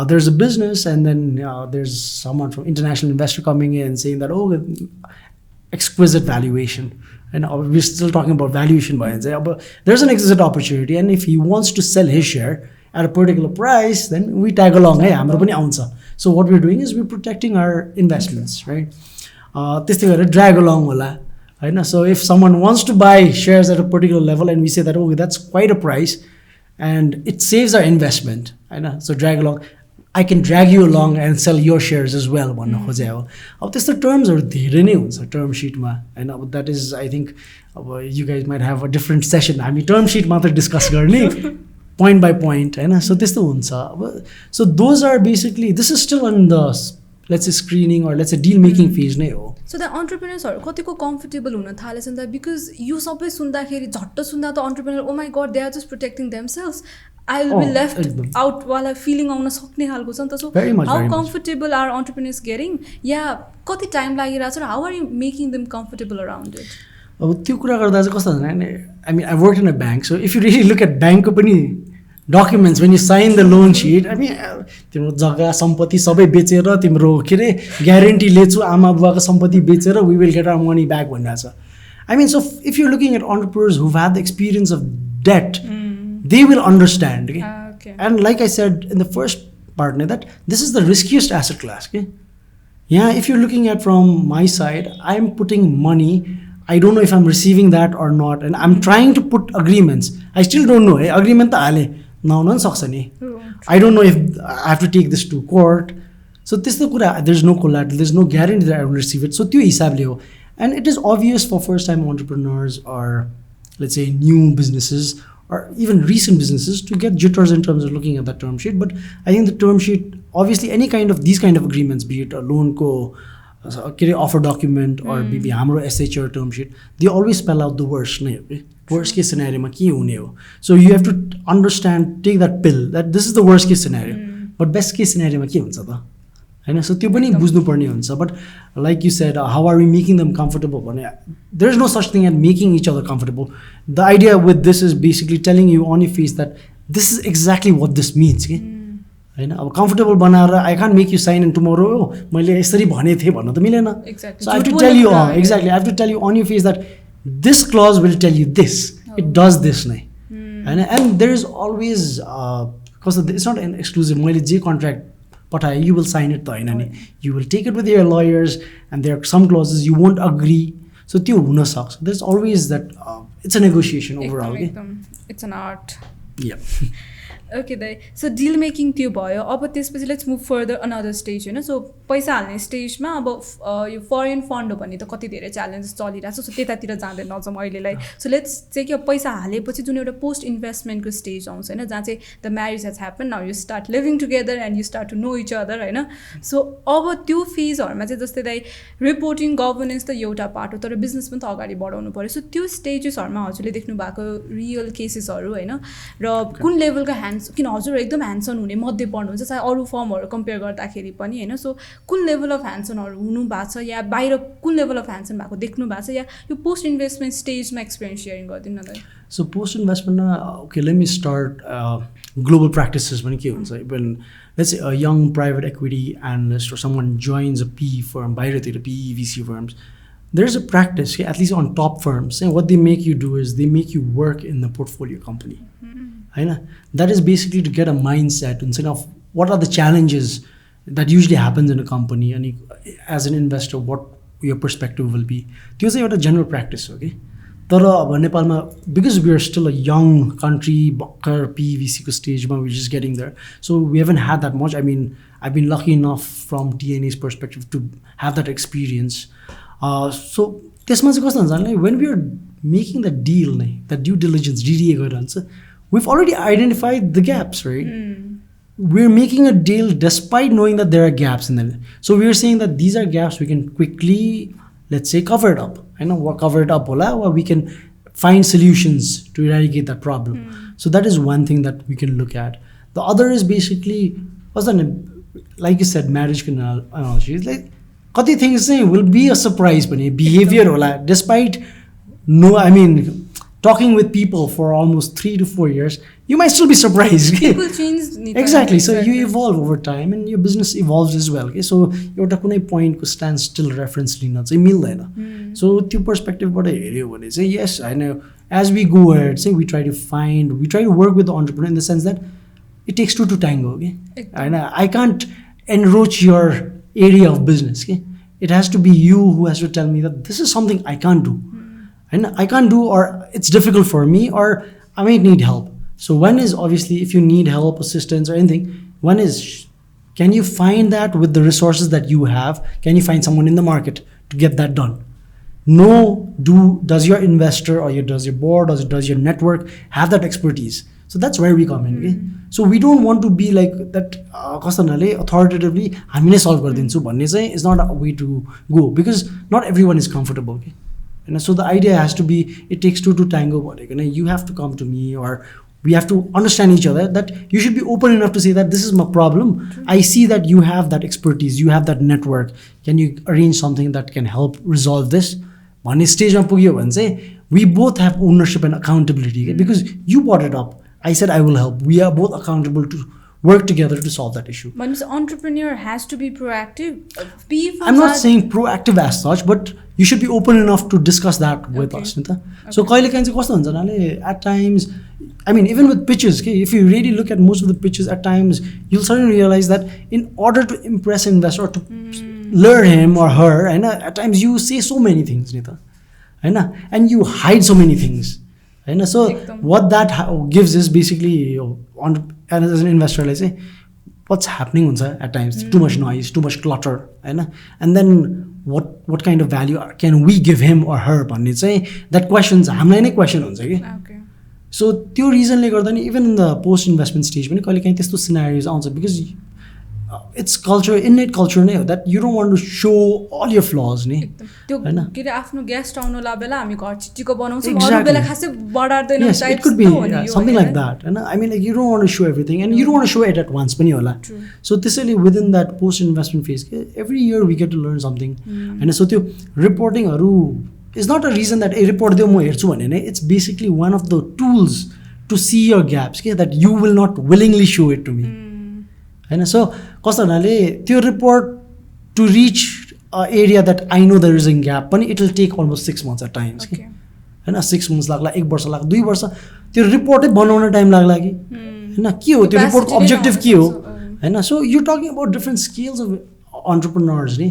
there's a business and then there's someone from international investor coming in and saying that oh exquisite valuation, and we're still talking about valuation by but there's an exit opportunity and if he wants to sell his share at a particular price then we tag along hey हाम्रो पनि आउँछ। so what we're doing is we're protecting our investments right। त्यस्तै गरेर drag along होला हैन। so if someone wants to buy shares at a particular level and we say that oh that's quite a price and it saves our investment हैन, so drag along, I can drag you along and sell your shares as well भन्न खोजे हो। अब त्यस्तो टर्म्सहरू धेरै नै हुन्छ term सिटमा हैन। अब द्याट इज आई थिङ्क अब you guys might have a different session, हामी टर्म सिट मात्र डिस्कस गर्ने पोइन्ट बाई पोइन्ट हैन। सो त्यस्तो हुन्छ। अब so those are basically this is still on the late screening or late deal making phase नै हो। सो द अन्टरप्रेनर्सहरू कतिको कम्फर्टेबल हुन थालेछ नि त, बिकज यो सबै सुन्दाखेरि झट्ट सुन्दा त entrepreneur oh my god they are just protecting themselves, I will be left out वाला फिलिङ आउन सक्ने खालको छ नि त। So how comfortable are entrepreneurs getting, या कति टाइम लागिरहेको छ र how are you making them comfortable around it? अब त्यो कुरा गर्दा चाहिँ कस्तो हुन्छ भने I mean I work in a bank, so if you really look at ब्याङ्कको पनि documents when you sign the loan sheet, I mean तिम्रो जग्गा सम्पत्ति सबै बेचेर तिम्रो के अरे ग्यारेन्टी लिएछु आमा बुवाको सम्पत्ति बेचेर we will get our money back भनिरहेको छ। I mean so if you looking at entrepreneurs who have the experience of debt they will understand okay? And like I said in the first part that this is the riskiest asset class okay? Yeah, if you're looking at from my side, I'm putting money, I don't know if I'm receiving that or not, and I'm trying to put agreements, I still don't know agreement ta hale nauna saksa ni, I don't know if I have to take this to court, so this the kura, there's no collateral, there's no guarantee that I will receive it, so tyo hisab le ho. And it is obvious for first time entrepreneurs or let's say new businesses or even recent businesses to get jitters in terms of looking at that term sheet. But I think the term sheet, obviously any kind of these kind of agreements, be it a loan co offer document or maybe hamro SHR term sheet, they always spell out the worst worst case scenario ma ke hune ho. So you have to understand, take that pill that this is the worst case scenario, but best case scenario ma ke huncha ta, होइन. So त्यो पनि बुझ्नुपर्ने हुन्छ. But like you said how are we making them comfortable भने there is no such thing at making each other comfortable. The idea with this is basically telling you on you face that this is exactly what this means कि होइन. अब comfortable बनाएर I can't make you sign in tomorrow मैले यसरी भनेको थिएँ भन्नु त मिलेन. So I have to tell you exactly I have to tell you on you face that this clause will tell you this it does this नै होइन. And there is always कस्तो इट्स नट एन एक्सक्लुजिभ मैले जे contract पठाएँ you will sign it त होइन नि. You will take it with your lawyers and there are some clauses you won't agree. So त्यो हुनसक्छ. There is always that it's a negotiation overall कि it's an art. या okay दाइ. So deal making त्यो भयो. अब त्यसपछि let's move further another stage होइन. सो पैसा हाल्ने स्टेजमा अब यो फरेन फन्ड हो भने त कति धेरै च्यालेन्जेस चलिरहेको छ. सो त्यतातिर जाँदै नजाउँ अहिलेलाई. सो लेट्स चाहिँ कि अब पैसा हालेपछि जुन एउटा पोस्ट इन्भेस्टमेन्टको स्टेज आउँछ होइन जहाँ चाहिँ the marriage has happen now you start living together and you start to know each other होइन. सो अब त्यो फेजहरूमा चाहिँ जस्तै दाइ रिपोर्टिङ गभर्नेन्स त एउटा पार्ट हो तर बिजनेस पनि त अगाडि बढाउनु पऱ्यो. सो त्यो स्टेजेसहरूमा हजुरले देख्नु भएको रियल केसेसहरू होइन र कुन लेभलको किन हजुर एकदम ह्यान्डसन हुने मध्ये पर्नुहुन्छ चाहे अरू फर्महरू कम्पेयर गर्दाखेरि पनि होइन. सो कुन लेभल अफ ह्यान्डसनहरू हुनु भएको छ या बाहिर कुन लेभल अफ ह्यान्डसन भएको देख्नु भएको छ या यो पोस्ट इन्भेस्टमेन्ट स्टेजमा एक्सपिरियन्स सेयरिङ गरिदिनु न त. सो पोस्ट इन्भेस्टमेन्टमा okay let me start global practices पनि के हुन्छ when let's a young private equity analyst or someone joins a PE firm बाहिरतिर PE VC firms there's a practice at least on top firms and what they make you do is they make you work in the portfolio company. That is basically to get a mindset and of what are the challenges that usually happens in a company and as an investor what your perspective will be. त्यो चाहिँ एउटा general practice हो कि. तर अब नेपालमा because we are still a young country भर्खर PVC को स्टेजमा we're just getting there so we haven't had that much. I mean I've been lucky enough from TNA's perspective to have that experience. So त्यसमा चाहिँ कस्तो हुन्छ भने when we are making the deal नै that due diligence DDA गरिरहन्छ we've already identified the gaps, right? We're making a deal despite knowing that there are gaps in it. So we're saying that these are gaps we can quickly, let's say, cover it up. I know what cover it up, or we can find solutions to eradicate that problem. So that is one thing that we can look at. The other is basically, like you said, marriage analogy. It's like, kati things will be a surprise, behavior, despite talking with people for almost 3 to 4 years, you might still be surprised. People change. Exactly. So you evolve over time and your business evolves as well. Okay? So your kuनै point ko stand still reference lina चाहिँ मिल्दैन. So त्यो perspective बाट हेर्यो भने चाहिँ yes, I know as we go ahead, say we try to work with the entrepreneur in the sense that it takes two to tango. Okay? I can't enroach your area of business. Okay? It has to be you who has to tell me that this is something I can't do. And I can't do or it's difficult for me or I might need help. So one is obviously if you need help, assistance or anything, one is can you find that with the resources that you have? Can you find someone in the market to get that done? Does your investor or does your board or does your network have that expertise? So that's where we come in. Okay? So we don't want to be like that authoritatively हामीले solve गरिदिन्छु भन्ने चाहिँ is not a way to go because not everyone is comfortable. Okay? And so the idea has to be it takes two to tango. You have to come to me or we have to understand each other that you should be open enough to say that this is my problem. I see that you have that expertise, you have that network. Can you arrange something that can help resolve this? One stage we both have ownership and accountability because you brought it up. I said I will help. We are both accountable to work together to solve that issue. But the entrepreneur has to be proactive. I'm not saying proactive as such, but you should be open enough to discuss that with us. So at times, I mean, even with pitches, if you really look at most of the pitches, at times you'll suddenly realize that in order to impress an investor or to lure him or her, and at times you say so many things, and you hide so many things. So what that gives is basically as an investor, let's say, what's happening at times, too much noise, too much clutter, and then what kind of value can we give him or her? That questions, hamlai question huncha ke. Okay. So त्यो reason ले गर्दा नि even in the post investment stage पनि कहिले काहीँ त्यस्तो scenarios आउँछ because it's culture innate culture नै हो that you don't want to show all your flaws नि त्यो होइन के अरे आफ्नो गेस्ट आउनुला बेला हामी घर छिट्टीको बनाउँछौँ Exactly. अरू बेला खासै बढार्दैनौँ yes it could be something like that and I mean like you don't want to show everything and you don't want to show it at once pani hola True. so त्यसैले within that post investment phase every year we get to learn something and so त्यो reporting haru is not a reason that a report deu ma herchu bhane nai it's basically one of the tools to see your gaps that you will not willingly show it to me and so कस्तो हुनाले त्यो report to reach area that I know there is a gap पनि it will take almost 6 months at times Okay. हैन 6 months लाग्ला 1 वर्ष लाग्ला 2 वर्ष त्यो रिपोर्टै बनाउन टाइम लाग्ला कि हैन के हो त्यो रिपोर्टको अब्जेक्टिभ के हो हैन so you talking about different scales of entrepreneurs नि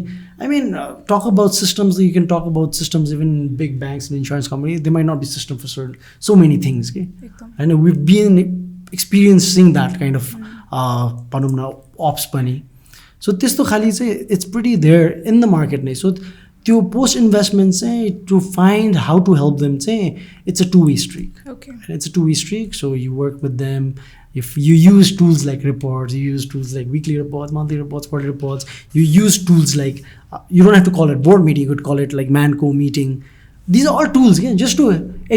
I mean talk about systems you can talk about systems even big banks and insurance companies they might not be system for so many things okay and we've been experiencing that kind of भनौँ न ops पनि so त्यस्तो खाली चाहिँ it's pretty there in the market नै so त्यो post investment चाहिँ to find how to help them चाहिँ it's a two-way streak Okay. and it's a two-way streak so you work with them if you use tools like reports you use tools like weekly reports monthly reports quarterly reports you use tools like you don't have to call it board meeting you could call it like manco meeting these are all tools again just to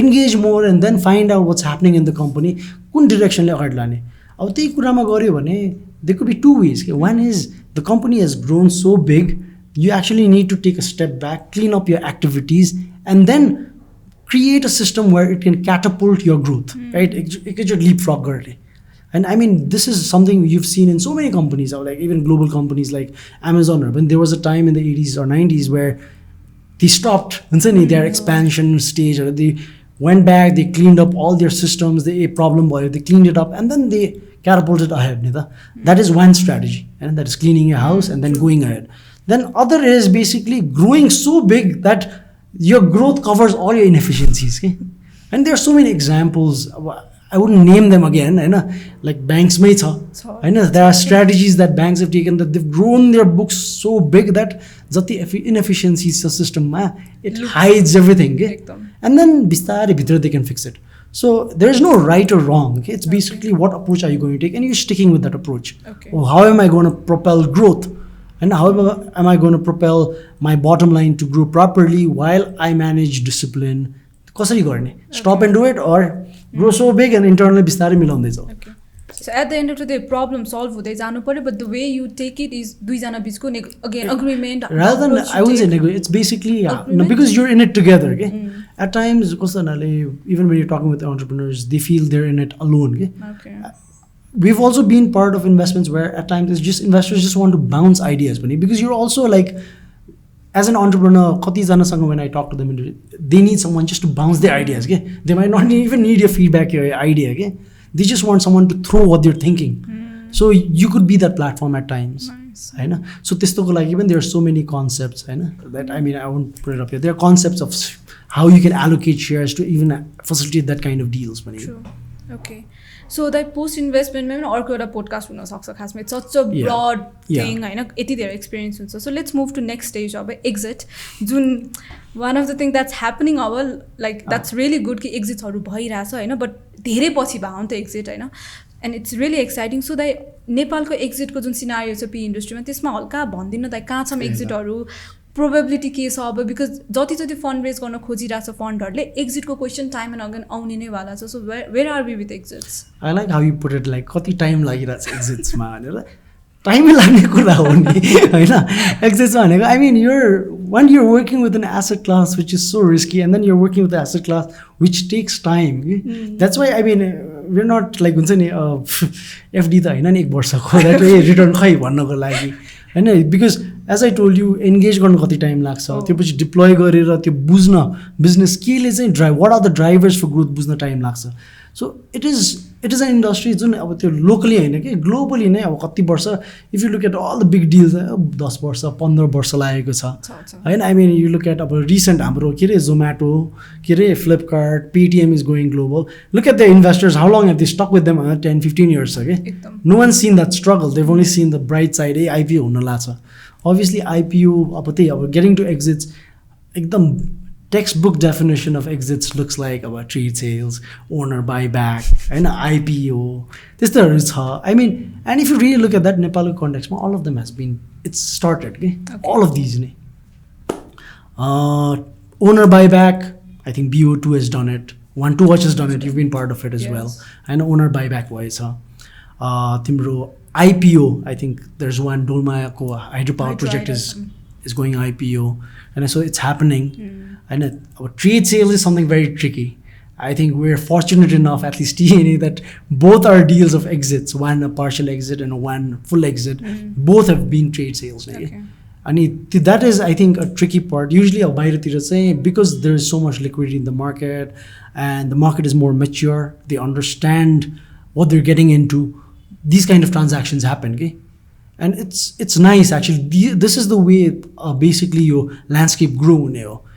engage more and then find out what's happening in the company कुन direction ले अगाडि लाने अब त्यही कुरामा गर्यो भने there could be two ways one is the company has grown so big you actually need to take a step back clean up your activities and then create a system where it can catapult your growth right it can just leapfrog गर्ने and I mean this is something you've seen in so many companies like even global companies like Amazon when there was a time in the 80s or 90s where they stopped their expansion stage or they went back they cleaned up all their systems they problem they cleaned it up and then they catapulted ahead that is one strategy and that is cleaning your house and then going ahead then other is basically growing so big that your growth covers all your inefficiencies okay? and there are so many examples I wouldn't name them again like banks may there are strategies that banks have taken that they've grown their books so big that the inefficiencies the system it hides everything okay? and then bistare bhitra they can fix it so there is no right or wrong okay? it's basically what approach are you going to take and you're sticking with that approach how am I going to propel growth and how am I going to propel my bottom line to grow properly while I manage discipline कसरी गर्ने stop and do it or grow so big and internally बिस्तारै मिलाउँदै जाऊ So at the end of the day, problem solve हुँदै जानु पर्यो but the way you take it is दुईजना बिचको again agreement. Rather than I wouldn't say negotiate, it's basically no, because you're in it together. Okay, at times कस्तो हुनाले even when you're talking with entrepreneurs, they feel they're in it alone. Okay. We've also been part of investments where at times it's just investors just want to bounce ideas because you're also like. As an entrepreneur, when I talk to them, they need someone just to bounce their ideas. Okay? They might not even need your feedback, your idea. Okay? They just want someone to throw what they're thinking. So you could be that platform at times. Nice. So even there are so many concepts. That I mean, I won't put it up here. There are concepts of how you can allocate shares to even facilitate that kind of deals. True. Okay. So that post investment maybe अर्को एउटा podcast हुन सक्छ खासमा it's such a broad thing हैन यति धेरै experience हुन्छ so let's move to next stage अब एक्जिट जुन one of the thing that's happening अब लाइक द्याट्स रियली गुड कि एक्जिट्सहरू भइरहेछ होइन बट धेरै पछि भयो नि त एक्जिट होइन and it's really exciting so दाइ नेपालको एक्जिटको जुन सिनारियो छ पी इन्डस्ट्रीमा त्यसमा हल्का भनिदिनु दाइ कहाँ छ एक्जिटहरू प्रोबेबिलिटी के छ अब बिकज जति जति फन्ड रेज गर्न खोजिरहेछ फन्डहरूले एक्जिटको क्वेसन टाइम एन्ड अगेन आउने नै वाला छ so where are we with exits I like how you put it like कति टाइम लागिरहेछ एक्जिट्समा भनेर टाइमै लाग्ने कुरा हो नि होइन एक्जिट्समा भनेको I mean when you're working with an asset class which is so risky and then you're working with an asset class which takes time that's why I mean we're not like हुन्छ नि FD त होइन नि 1 वर्षको return खै भन्नको लागि होइन because as I told you engage गर्नु कति टाइम लाग्छ त्यो पछि डिप्लोय गरेर त्यो बुझ्न बिजनेस केले चाहिँ what are the drivers for growth बुझ्न टाइम लाग्छ so it is an industry जुन अब त्यो लोकली होइन कि ग्लोबली नै अब कति वर्ष if you look at all the big deals 10 वर्ष 15 वर्ष लागेको छ होइन I mean you look at अब रिसेन्ट हाम्रो के अरे जोम्याटो के अरे Flipkart Paytm is going global look at the investors how long have they stuck with them 10-15 years छ कि no one seen that struggle they've only seen the bright side IPO हुन लाग्छ अभियसली आइपिओ अब त्यही अब getting to एक्जिट्स एकदम textbook definition of exits looks like about trade sales, owner buyback, and IPO. This I mean, and if you really look at that Nepal context, all of them has been, it's started. Okay? All of these. Owner buyback, I think BO2 has done it. 1-2 Watch has done it. You've been part of it as well. And owner buyback wise. Timro IPO, I think there's one Dolma hydropower project is going IPO. And so it's happening. And trade sale is something very tricky. I think we're fortunate enough, at least TNA, that both our deals of exits, one a partial exit and one full exit, both have been trade sales. Okay. And that is, I think, a tricky part. Usually, because there is so much liquidity in the market and the market is more mature, they understand what they're getting into, these kind of transactions happen. Okay? And it's nice, actually. This is the way basically your landscape grew.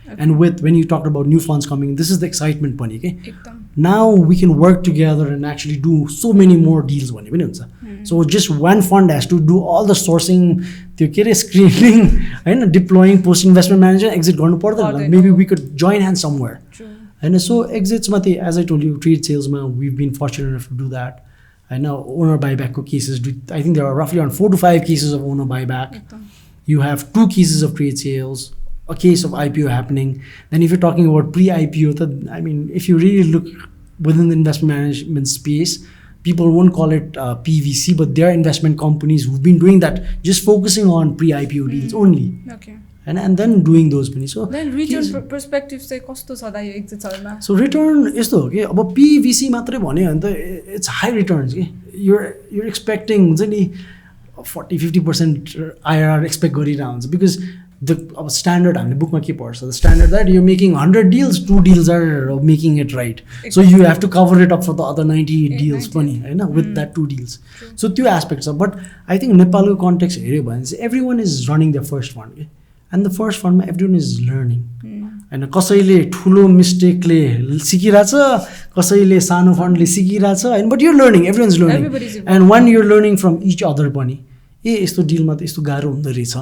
And when you talked about new funds coming, this is the excitement. Okay? Now we can work together and actually do so many more deals. So just one fund has to do all the sourcing, screening, and deploying post-investment manager, exit. Maybe we could join hands somewhere. True. And so exits, as I told you, trade sales, we've been fortunate enough to do that. And now owner buyback cases, I think there are roughly around 4 to 5 cases of owner buyback. You have 2 cases of trade sales, a case of IPO happening. Then if you're talking about pre-IPO, I mean, if you really look within the investment management space, people won't call it PVC, but there are investment companies who've been doing that, just focusing on pre-IPO deals only. Okay. And then doing those. So then return perspective say kasto cha da yo exits haruमा. So return is to okay, अब PVC मात्रै भन्यो भने त it's high returns. You're expecting 40-50% IRR expect गरिरहन्छ because the standard हामीले bookमा के पर्छ, the standard that you're making 100 deals, 2 deals are making it right. So you have to cover it up for the other 98 deals पनि हैन with that 2 deals. So two aspects of, but I think Nepalको context हेर्यो भने everyone is running their first fund. And the first fund everyone is learning. And कसैले ठुलो मिस्टेकले सिकिरहेछ, कसैले सानो फन्डले सिकिरहेछ, and but you're learning, everyone's learning. And one you're learning from each other पनि यस्तो डिलमा त यस्तो गाह्रो हुँदो रहेछ.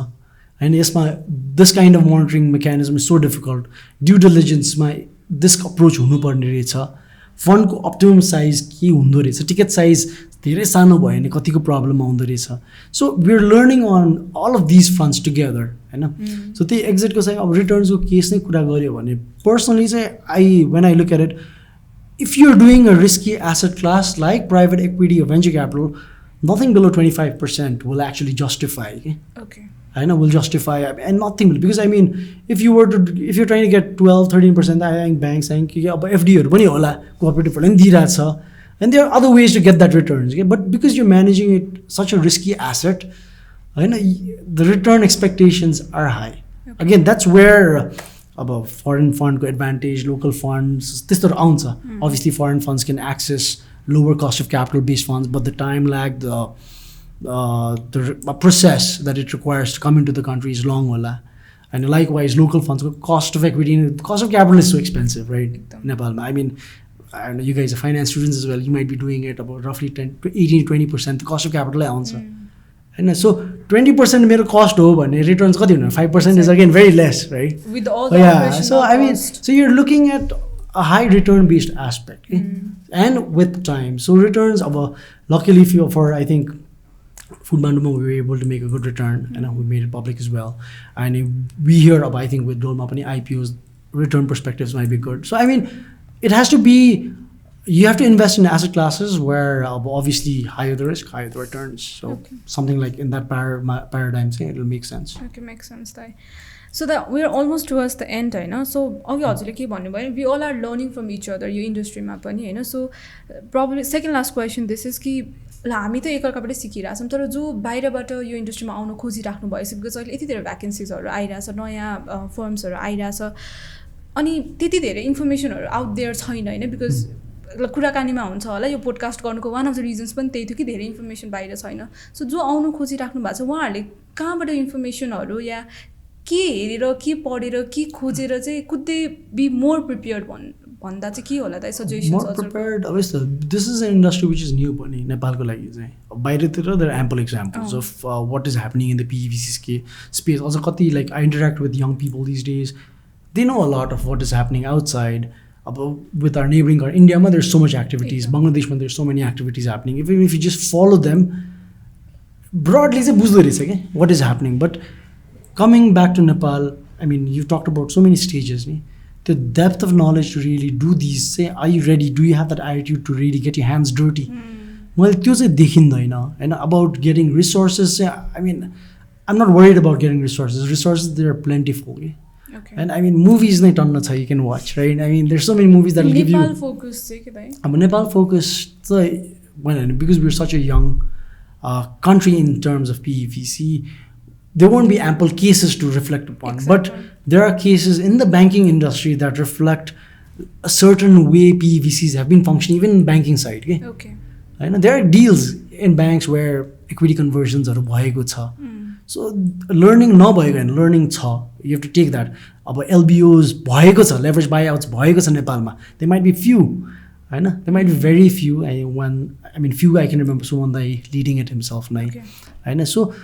And यसमा this kind of monitoring mechanism is so difficult. Due diligence मा this approach हुनुपर्ने रहेछ. फन्डको optimum size के हुँदो रहेछ, टिकट साइज धेरै सानो भयो भने कतिको प्रब्लम आउँदो रहेछ. So we're learning on all of these fronts together, हैन. So त्यही एक्जिटको चाहिँ अब रिटर्न्सको केस नै कुरा गर्यो भने पर्सनली चाहिँ when I look at it, if you're doing a risky asset class like private equity or venture capital, nothing below 25% will actually justify. Okay. I know will justify, and nothing will, because I mean, if you're trying to get 12-13%, I think banks saying FD पनि होला, cooperative पनि दिइराछ, and there are other ways to get that returns. But because you're managing it such a risky asset, the return expectations are high. Okay. Again, that's where about foreign fund advantage, local funds, this आउँछ. Obviously, foreign funds can access lower cost of capital based funds, but the time lag, the process that it requires to come into the country is long. And likewise, local funds, cost of equity, cost of capital is so expensive, right? Nepal. I mean, I know you guys are finance students as well. You might be doing it about roughly 18-20%. The cost of capital answer. And so 20% मेरो cost हो भने returns कति हुने? 5% is again very less, right? With all the so I mean, so you're looking at a high return based aspect, and with time. So returns, luckily for I think Foodbanduma, we were able to make a good return, and we made it public as well. And we hear about, I think with Dolma Pani IPOs, return perspectives might be good. So I mean, it has to be, you have to invest in asset classes where obviously higher the risk, higher the returns. So something like in that paradigm, it will make sense. Okay, makes sense. So that we're almost towards the end, right? So we all are learning from each other, your industry map, so probably second last question, this is कि हामी त एकअर्काबाट सिकिरहेको छौँ, तर जो बाहिरबाट यो इन्डस्ट्रीमा आउन खोजिराख्नु भएछ, बिकज अहिले यति धेरै भ्याकेन्सिजहरू आइरहेछ, नयाँ फर्म्सहरू आइरहेछ, अनि त्यति धेरै इन्फर्मेसनहरू आउट देयर छैन, होइन, बिकज कुराकानीमा हुन्छ होला, यो पोडकास्ट गर्नुको वान अफ द रिजन्स पनि त्यही थियो कि धेरै इन्फर्मेसन बाहिर छैन. सो जो आउनु खोजिराख्नु भएको छ उहाँहरूले कहाँबाट इन्फर्मेसनहरू या के हेरेर, के पढेर, के खोजेर चाहिँ could they be more prepared भन्दा चाहिँ के होला त suggestions? More prepared, obviously. This is an industry which is new पनि नेपालको लागि चाहिँ. बाहिरतिर there are ample examples of what is happening in the PVC space. Also कति, like I interact with young people these days. they know a lot of what is happening outside. With our neighboring country, India, there's so much activities. Bangladesh, there's so many activities happening. Even if you just follow them, broadly, what is happening. But coming back to Nepal, I mean, you talked about so many stages. The depth of knowledge to really do these, say, are you ready? Do you have that attitude to really get your hands dirty? Well, and about getting resources, I mean, I'm not worried about getting resources. Resources, there are plentiful. Okay. And I mean, movies you can watch, right? I mean, there's so many movies that will give you. Nepal focused, I'm a Nepal focused, because we're such a young country in terms of PEVC, there won't be ample cases to reflect upon. Exactly. But there are cases in the banking industry that reflect a certain way PEVCs have been functioning, even in banking side. Okay. I know there are deals in banks where equity conversions are bhayeko cha. So learning nabhayeko and learning cha. You have to take that. Aba LBOs bhayeko cha, leverage buyouts bhayeko cha Nepalma. There might be few. There might be very few. Few I can remember someone leading it himself. Okay. So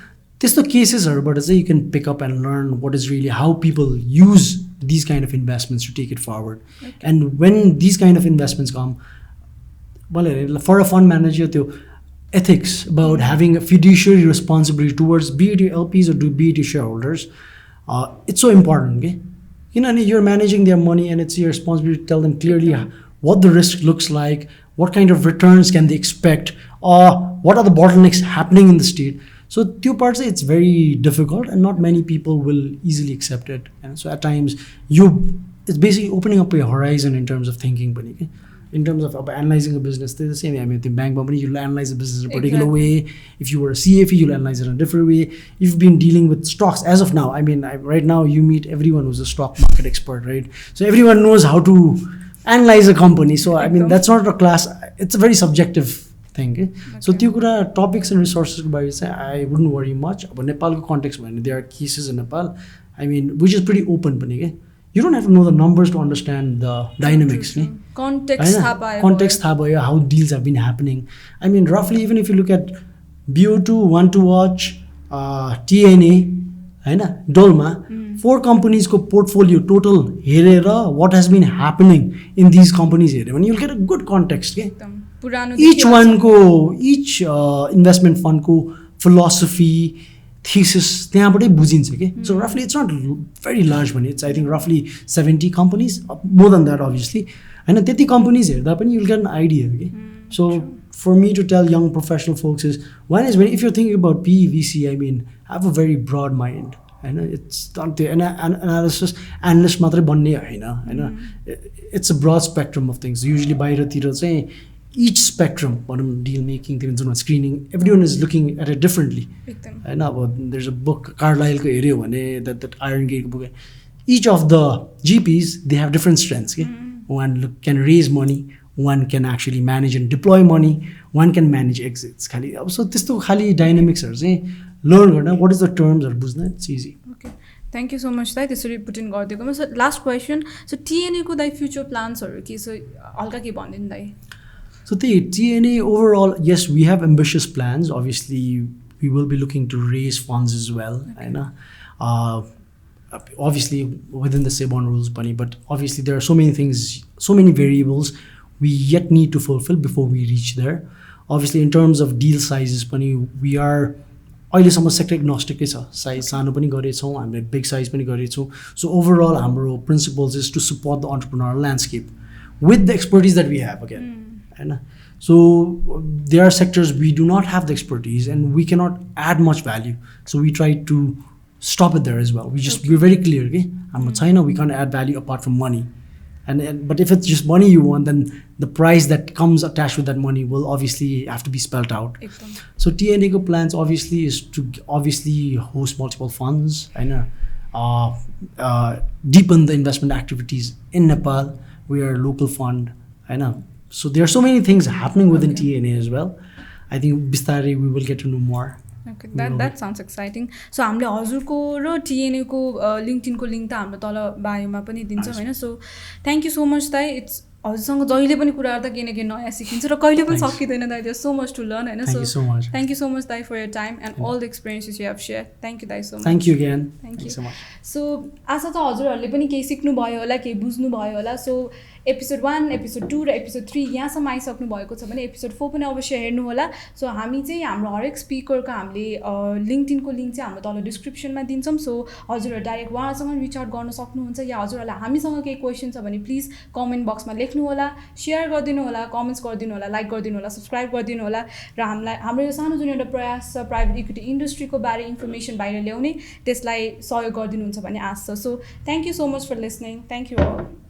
these the cases are, but you can pick up and learn what is really how people use these kind of investments to take it forward. Okay. And when these kind of investments come, for a fund manager, the ethics about having a fiduciary responsibility towards be it your LPs or be it your shareholders, it's so important. Okay? You're managing their money and it's your responsibility to tell them clearly what the risk looks like, what kind of returns can they expect, or what are the bottlenecks happening in the state. So two parts, it's very difficult and not many people will easily accept it. And so at times, it's basically opening up your horizon in terms of thinking. In terms of analyzing a business, they're the same. I mean, the bank company, you'll analyze the business in a particular way. If you were a CFA, you'll analyze it in a different way. You've been dealing with stocks as of now. I mean, right now you meet everyone who's a stock market expert, right? So everyone knows how to analyze a company. So I mean, that's not a class. It's a very subjective thing. Okay? So the topics and resources, I wouldn't worry much. But Nepal context, there are cases in Nepal. I mean, which is pretty open. You don't have to know the numbers to understand the dynamics. Context, how deals have been happening. I mean, roughly, even if you look at BO2, One to Watch, TNA, Dolma, 4 companies ko portfolio total herera what has been happening in these companies here. When you'll get a good context. Each investment fund ko philosophy, thesis, so roughly it's not very large money. It's I think roughly 70 companies, more than that obviously. And 30 companies here, you'll get an idea. So for me to tell young professional folks is, one is if you're thinking about PEVC, I mean, have a very broad mind. It's not the analyst matre bhanne it's a broad spectrum of things. Usually bahiratira चाहिँ each spectrum, deal making, screening, everyone is looking at it differently. There's a book, Carlyle that Iron Gate book. Each of the GPs, they have different strengths. One can raise money, one can actually manage and deploy money, one can manage exits. So this khali dynamics are learn what is the terms or business. It's easy. Okay. Thank you so much. त्यसरी put in गरिदिएको. So last question. So TNA को future plans or so हल्का के भनिदिनु दाइ. So the TNA overall, yes, we have ambitious plans. Obviously, we will be looking to raise funds as well. Okay. Obviously, within the SEBON rules, but obviously there are so many things, so many variables we yet need to fulfill before we reach there. Obviously, in terms of deal sizes, we are अहिलेसम्म sector एग्नोस्टिकै छ. Size सानो पनि गरेछौँ, हामीले big size पनि गरेछौँ. So overall हाम्रो principles is to support the entrepreneurial landscape with the expertise that we have again. So there are sectors we do not have the expertise and we cannot add much value. So we try to stop it there as well. We're very clear. Okay? We can't add value apart from money. But if it's just money you want, then the price that comes attached with that money will obviously have to be spelled out. So TNA plans obviously is to host multiple funds and deepen the investment activities in Nepal. We are a local fund. So there are so many things happening within TNA as well. I think Bistari we will get to know more. Okay, that sounds exciting. So हामीले हजुरको र TNA को LinkedIn को link त हाम्रो तल बायोमा पनि दिन्छौँ हैन. So thank you so much दाइ. It's हजुरसँग जहिले पनि कुराहरू त केही न केही नयाँ सिकिन्छ र कहिले पनि सकिँदैन दाइ there so much to learn होइन Thank you so much. Thank you so much दाइ for your time and all the experiences you have share thank you दाइ so much Thank you again. Thank you so much. So आशा छ हजुरहरूले पनि केही सिक्नुभयो होला केही बुझ्नुभयो होला सो एपिसोड 1 एपिसोड 2 र एपिसोड 3 यहाँसम्म आइसक्नु भएको छ भने एपिसोड 4 पनि अवश्य हेर्नुहोला सो हामी चाहिँ हाम्रो हरेक स्पिकरको हामीले लिङ्क्डइनको लिङ्क चाहिँ हाम्रो तल डिस्क्रिप्सनमा दिन्छौँ सो हजुरहरू डाइरेक्ट उहाँसँग रिच आउट गर्न सक्नुहुन्छ या हजुरहरूलाई हामीसँग केही क्वेसन छ भने प्लिज कमेन्ट बक्समा लेख्नु होला सेयर गरिदिनु होला कमेन्ट्स गरिदिनु होला लाइक गरिदिनु होला सब्सक्राइब गरिदिनु होला र हाम्रो यो सानो जुन एउटा प्रयास छ प्राइभेट इक्विटी इन्डस्ट्रीको बारे इन्फर्मेसन बाहिर ल्याउने त्यसलाई सहयोग गरिदिनुहुन्छ भन्ने आश छ so thank you so much for listening thank you all